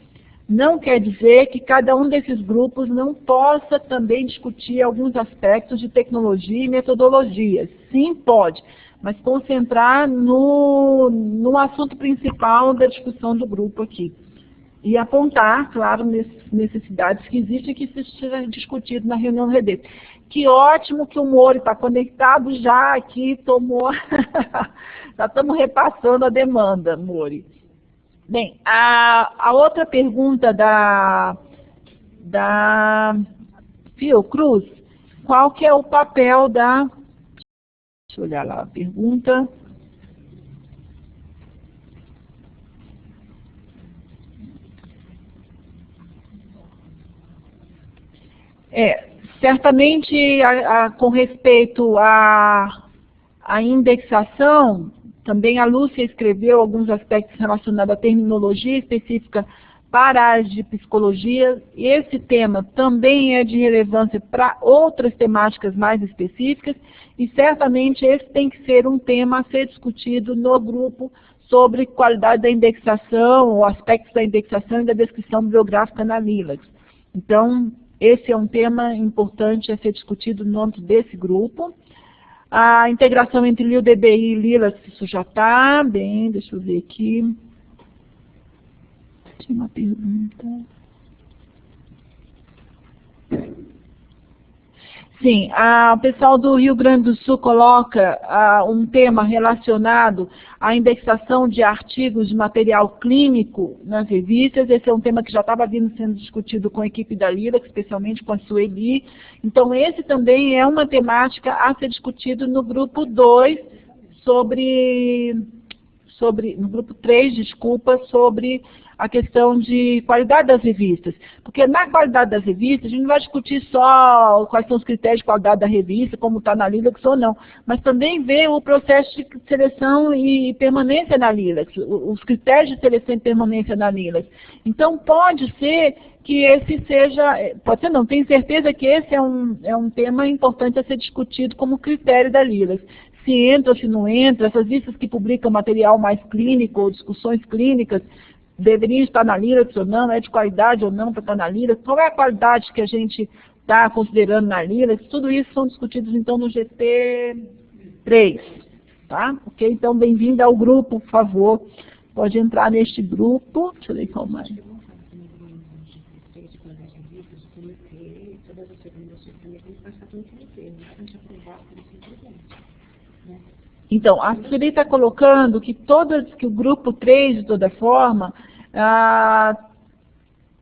Não quer dizer que cada um desses grupos não possa também discutir alguns aspectos de tecnologia e metodologias. Sim, pode, mas concentrar no assunto principal da discussão do grupo aqui. E apontar, claro, necessidades que existem e que seja discutido na reunião REDES. Que ótimo que o Mori está conectado já aqui, já estamos repassando a demanda, Mori. Bem, a outra pergunta da Fiocruz, qual que é o papel da... Deixa eu olhar lá a pergunta. Certamente, com respeito à indexação, também a Lúcia escreveu alguns aspectos relacionados à terminologia específica para a área de psicologia. Esse tema também é de relevância para outras temáticas mais específicas, e certamente esse tem que ser um tema a ser discutido no grupo sobre qualidade da indexação, ou aspectos da indexação e da descrição bibliográfica na Lilacs. Então, esse é um tema importante a ser discutido no âmbito desse grupo. A integração entre LIUDBI e Lilacs, isso já está bem, deixa eu ver aqui. Tinha uma pergunta. Sim, o pessoal do Rio Grande do Sul coloca um tema relacionado à indexação de artigos de material clínico nas revistas. Esse é um tema que já estava sendo discutido com a equipe da LILAC, especialmente com a Sueli. Então, esse também é uma temática a ser discutido no grupo 2, no grupo 3, desculpa, sobre a questão de qualidade das revistas. Porque na qualidade das revistas, a gente não vai discutir só quais são os critérios de qualidade da revista, como está na LILAC ou não, mas também ver o processo de seleção e permanência na LILAC, os critérios de seleção e permanência na LILAC. Então, pode ser que esse seja, pode ser não, tenho certeza que esse é um tema importante a ser discutido como critério da LILAC. Se entra ou se não entra, essas listas que publicam material mais clínico ou discussões clínicas, deveriam estar na LILAC ou não, é de qualidade ou não para estar na LILAC, qual é a qualidade que a gente está considerando na LILAC, tudo isso são discutidos então no GT3, tá? Ok? Então, bem-vindo ao grupo, por favor, pode entrar neste grupo, deixa eu ver qual mais. Então, a Sueli está colocando que o grupo 3, de toda forma,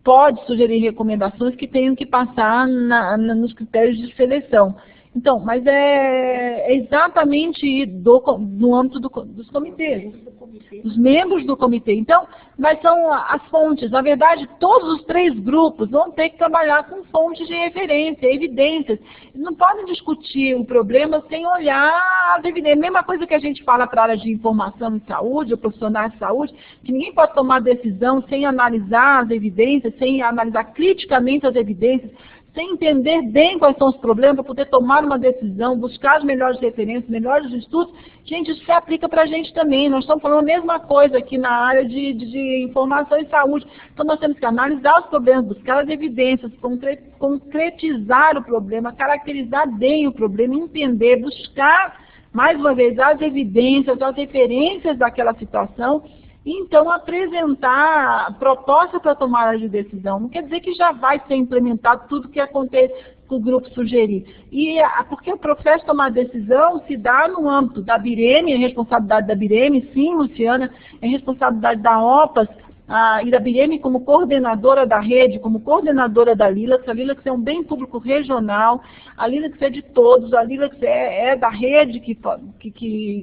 pode sugerir recomendações que tenham que passar nos critérios de seleção. Então, mas é exatamente no âmbito dos comitês, dos membros do comitê. Então, mas são as fontes. Na verdade, todos os 3 grupos vão ter que trabalhar com fontes de referência, evidências. Eles não podem discutir o problema sem olhar as evidências. Mesma coisa que a gente fala para a área de informação em saúde, ou profissionais de saúde, que ninguém pode tomar decisão sem analisar as evidências, sem analisar criticamente as evidências, sem entender bem quais são os problemas, para poder tomar uma decisão, buscar as melhores referências, melhores estudos. Gente, isso se aplica para a gente também. Nós estamos falando a mesma coisa aqui na área de informação e saúde. Então, nós temos que analisar os problemas, buscar as evidências, concretizar o problema, caracterizar bem o problema, entender, buscar, mais uma vez, as evidências, as referências daquela situação, e então apresentar a proposta para tomada de decisão. Não quer dizer que já vai ser implementado tudo que acontece, que o grupo sugerir. Porque o processo de tomar decisão se dá no âmbito da BIREME, é responsabilidade da BIREME, sim, Luciana, é responsabilidade da OPAS, e da BIREME como coordenadora da rede, como coordenadora da LILAC. A LILAC é um bem público regional, a LILAC é de todos, a LILAC é da rede que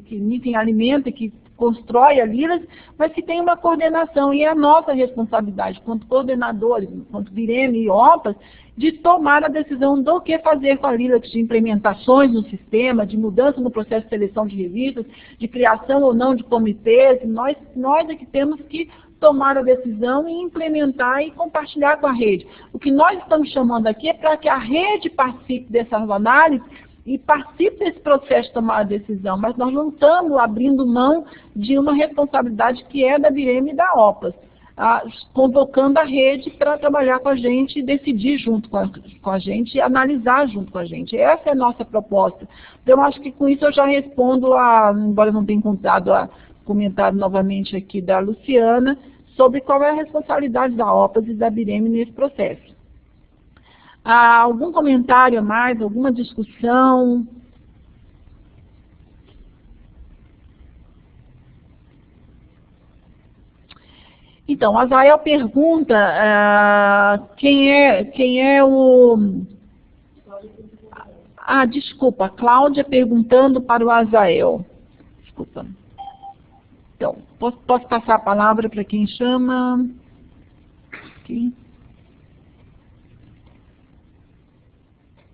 enfim, alimenta e que constrói a LILAC, mas que tem uma coordenação, e é a nossa responsabilidade, quanto coordenadores, quanto BIREME e OPAS, de tomar a decisão do que fazer com a LILAC, de implementações no sistema, de mudança no processo de seleção de revistas, de criação ou não de comitês. Nós é que temos que tomar a decisão e implementar e compartilhar com a rede. O que nós estamos chamando aqui é para que a rede participe dessas análises e participe desse processo de tomar a decisão, mas nós não estamos abrindo mão de uma responsabilidade que é da BIREME e da OPAS, convocando a rede para trabalhar com a gente e decidir junto com a gente e analisar junto com a gente. Essa é a nossa proposta. Então, eu acho que com isso eu já respondo, embora eu não tenha encontrado a comentário novamente aqui da Luciana, sobre qual é a responsabilidade da OPAS e da BIREME nesse processo. Algum comentário a mais, alguma discussão? Então, Azael pergunta quem é o... desculpa, a Cláudia perguntando para o Azael. Desculpa. Então, posso passar a palavra para quem chama? Aqui.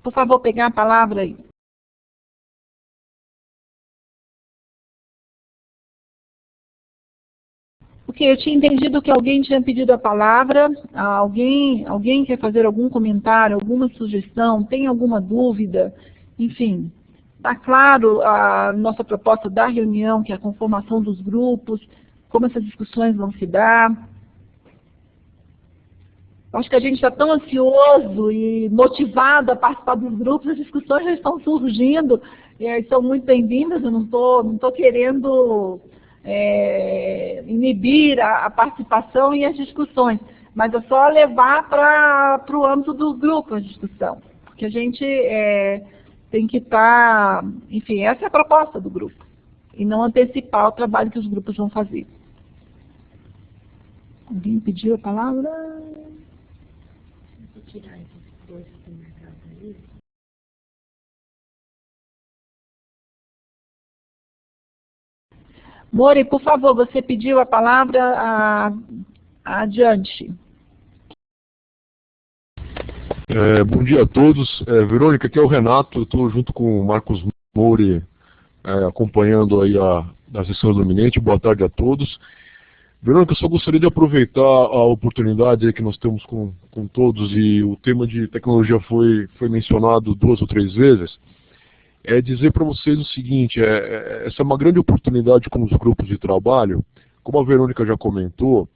Por favor, pegar a palavra aí. Ok, eu tinha entendido que alguém tinha pedido a palavra. Alguém quer fazer algum comentário, alguma sugestão, tem alguma dúvida? Enfim, está claro a nossa proposta da reunião, que é a conformação dos grupos, como essas discussões vão se dar. Acho que a gente está tão ansioso e motivado a participar dos grupos, as discussões já estão surgindo, e são muito bem-vindas. Eu não estou querendo inibir a participação e as discussões, mas é só levar para o âmbito do grupo a discussão. porque a gente tem que estar, enfim, essa é a proposta do grupo, e não antecipar o trabalho que os grupos vão fazer. Alguém pediu a palavra? Vou tirar esses dois que marcaram aí. Mori, por favor, você pediu a palavra, adiante. Bom dia a todos. Verônica, aqui é o Renato, eu estou junto com o Marcos Mori, acompanhando aí a sessão iluminante. Boa tarde a todos. Verônica, eu só gostaria de aproveitar a oportunidade aí que nós temos com todos, e o tema de tecnologia foi mencionado 2 ou 3 vezes, dizer para vocês o seguinte, essa é uma grande oportunidade com os grupos de trabalho. Como a Verônica já comentou,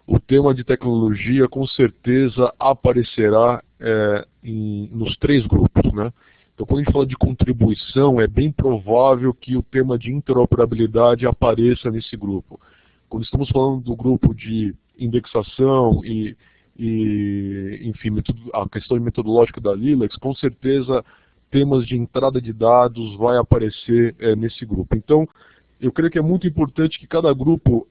o tema de tecnologia com certeza aparecerá nos 3 grupos, né? Então, quando a gente fala de contribuição, é bem provável que o tema de interoperabilidade apareça nesse grupo. Quando estamos falando do grupo de indexação e enfim, a questão metodológica da Lilacs, com certeza temas de entrada de dados vai aparecer nesse grupo. Então, eu creio que é muito importante que cada grupo,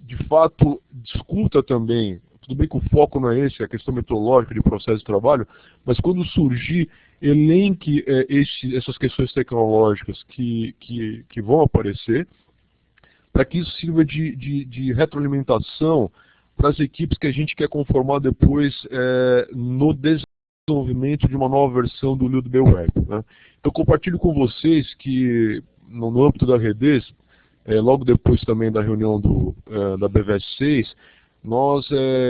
de fato, discuta também, tudo bem que o foco não é esse, é a questão metodológica de processo de trabalho, mas quando surgir, elenque essas questões tecnológicas que vão aparecer, para que isso sirva de retroalimentação para as equipes que a gente quer conformar depois no desenvolvimento de uma nova versão do LUDB Web, né? Então, compartilho com vocês que, no âmbito da Redes, logo depois também da reunião da BVS 6, nós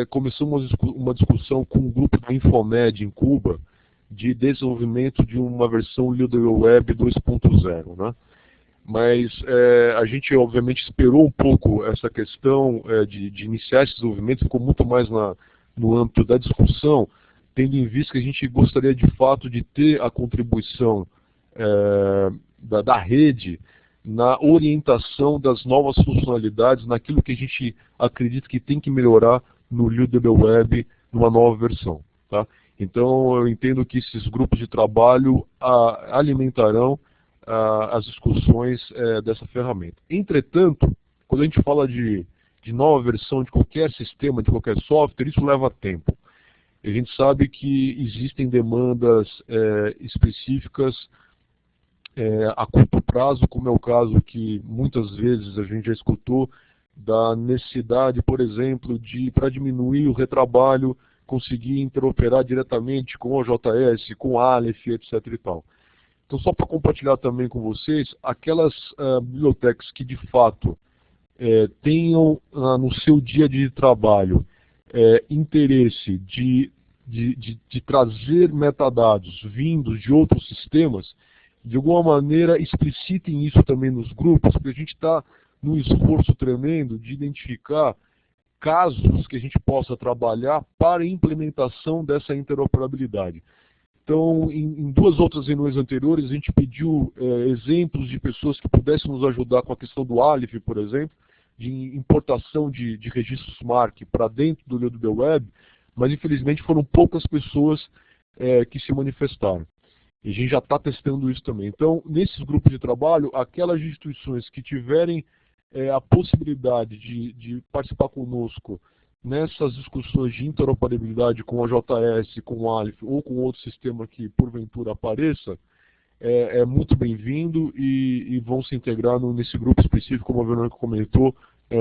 começamos uma discussão com o grupo da Infomed em Cuba, de desenvolvimento de uma versão LUDB Web 2.0, né? Mas a gente, obviamente, esperou um pouco essa questão de iniciar esse desenvolvimento, ficou muito mais no âmbito da discussão, tendo em vista que a gente gostaria, de fato, de ter a contribuição da rede na orientação das novas funcionalidades, naquilo que a gente acredita que tem que melhorar no LUDB Web numa nova versão, tá? Então, eu entendo que esses grupos de trabalho alimentarão as discussões dessa ferramenta. Entretanto, quando a gente fala de nova versão de qualquer sistema, de qualquer software, isso leva tempo. A gente sabe que existem demandas específicas a curto prazo, como é o caso que muitas vezes a gente já escutou, da necessidade, por exemplo, para diminuir o retrabalho, conseguir interoperar diretamente com o OJS, com o Aleph, etc. e tal. Então, só para compartilhar também com vocês, aquelas bibliotecas que de fato tenham no seu dia de trabalho interesse de trazer metadados vindos de outros sistemas, de alguma maneira explicitem isso também nos grupos, porque a gente está num esforço tremendo de identificar casos que a gente possa trabalhar para a implementação dessa interoperabilidade. Então, em 2 outras reuniões anteriores, a gente pediu exemplos de pessoas que pudessem nos ajudar com a questão do Aleph, por exemplo, de importação de registros MARC para dentro do LUDB Web, mas infelizmente foram poucas pessoas que se manifestaram. E a gente já está testando isso também. Então, nesses grupos de trabalho, aquelas instituições que tiverem a possibilidade de participar conosco nessas discussões de interoperabilidade com a JS, com o Aleph ou com outro sistema que porventura apareça, é muito bem-vindo e vão se integrar nesse grupo específico, como a Verônica comentou,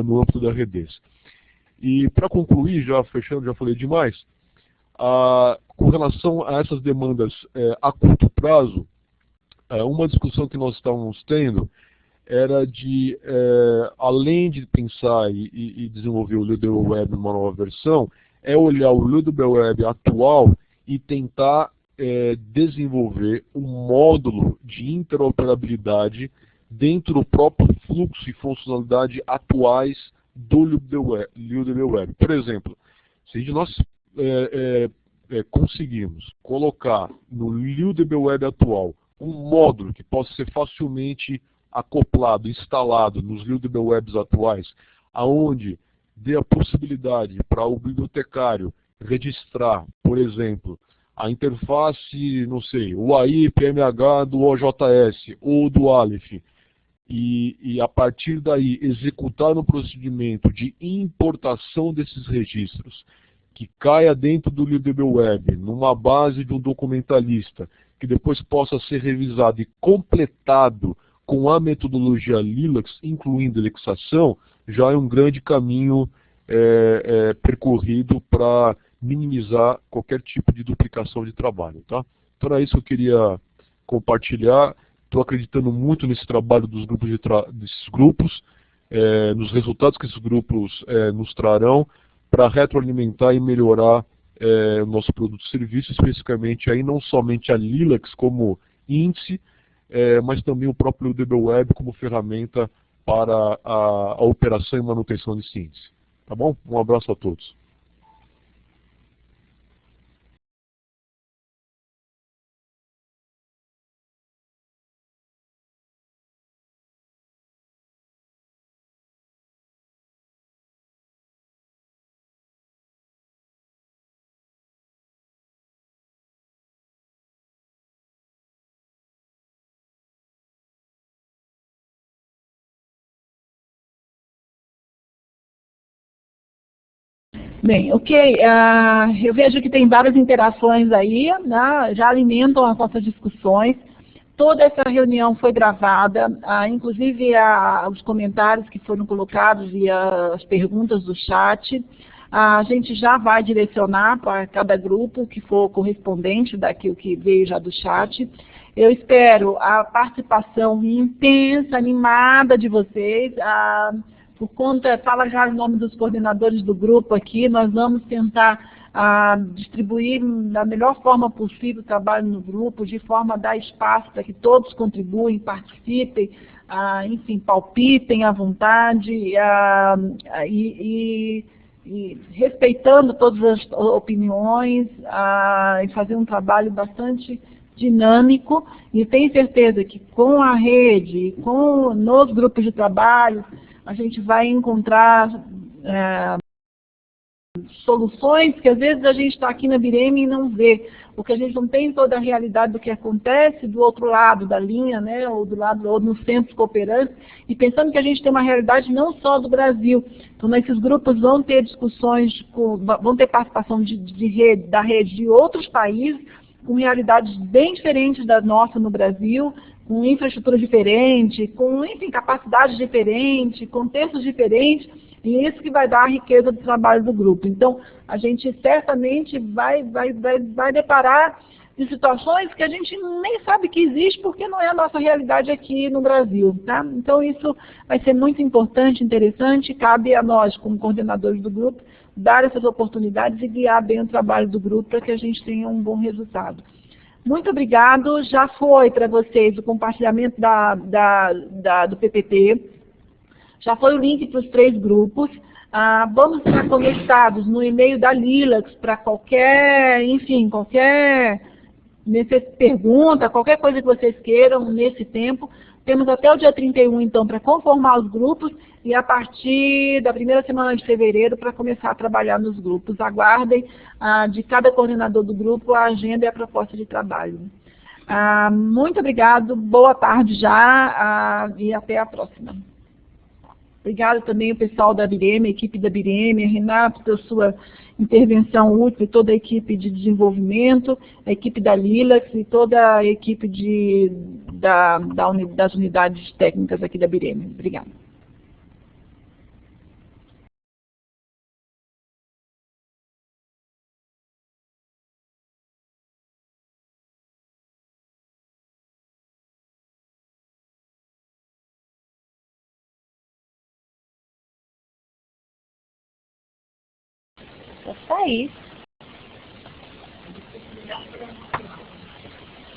no âmbito da Redes. E para concluir, já fechando, já falei demais, com relação a essas demandas a curto prazo, uma discussão que nós estávamos tendo era de, além de pensar e desenvolver o LUDB Web numa nova versão, olhar o LUDB Web atual e tentar desenvolver um módulo de interoperabilidade dentro do próprio fluxo e funcionalidade atuais do LUDB Web. Por exemplo, se nós conseguirmos colocar no LUDB Web atual um módulo que possa ser facilmente acoplado, instalado nos LUDB Webs atuais, aonde dê a possibilidade para o bibliotecário registrar, por exemplo, a interface, não sei, o AI, PMH do OJS ou do Aleph, e a partir daí executar um procedimento de importação desses registros, que caia dentro do LibDBWeb, numa base de um documentalista, que depois possa ser revisado e completado com a metodologia Lilacs, incluindo indexação, já é um grande caminho percorrido para minimizar qualquer tipo de duplicação de trabalho. Tá? Então era isso que eu queria compartilhar. Estou acreditando muito nesse trabalho dos grupos desses grupos, nos resultados que esses grupos nos trarão, para retroalimentar e melhorar o nosso produto e serviço, especificamente aí não somente a Lilacs como índice, mas também o próprio LibDBWeb como ferramenta para a operação e manutenção desse índice. Tá bom? Um abraço a todos. Bem, ok. Eu vejo que tem várias interações aí, né, já alimentam as nossas discussões. Toda essa reunião foi gravada, inclusive os comentários que foram colocados e as perguntas do chat. A gente já vai direcionar para cada grupo que for correspondente daquilo que veio já do chat. Eu espero a participação intensa, animada de vocês. Por conta, fala já o nome dos coordenadores do grupo aqui, nós vamos tentar distribuir da melhor forma possível o trabalho no grupo, de forma a dar espaço para que todos contribuem, participem, enfim, palpitem à vontade e respeitando todas as opiniões e fazer um trabalho bastante dinâmico, e tenho certeza que com a rede, nos grupos de trabalho, a gente vai encontrar soluções que às vezes a gente está aqui na BIREME e não vê, porque a gente não tem toda a realidade do que acontece do outro lado da linha, né, ou nos centros cooperantes, e pensando que a gente tem uma realidade não só do Brasil. Então, nesses grupos vão ter discussões, vão ter participação da rede de outros países, com realidades bem diferentes da nossa no Brasil, com infraestrutura diferente, com, enfim, capacidades diferentes, contextos diferentes, e isso que vai dar a riqueza do trabalho do grupo. Então, a gente certamente vai deparar de situações que a gente nem sabe que existe, porque não é a nossa realidade aqui no Brasil. Tá? Então, isso vai ser muito importante, interessante, cabe a nós, como coordenadores do grupo, dar essas oportunidades e guiar bem o trabalho do grupo para que a gente tenha um bom resultado. Muito obrigado, já foi para vocês o compartilhamento do PPT, já foi o link para os 3 grupos, vamos estar conectados no e-mail da Lilacs para qualquer pergunta, qualquer coisa que vocês queiram nesse tempo. Temos até o dia 31, então, para conformar os grupos e a partir da primeira semana de fevereiro para começar a trabalhar nos grupos. Aguardem de cada coordenador do grupo a agenda e a proposta de trabalho. Muito obrigado, boa tarde já e até a próxima. Obrigado também ao pessoal da BIREME, a equipe da BIREME, Renato, pela sua intervenção útil, toda a equipe de desenvolvimento, a equipe da Lilacs e toda a equipe das unidades técnicas aqui da BIREME. Obrigada. É só isso.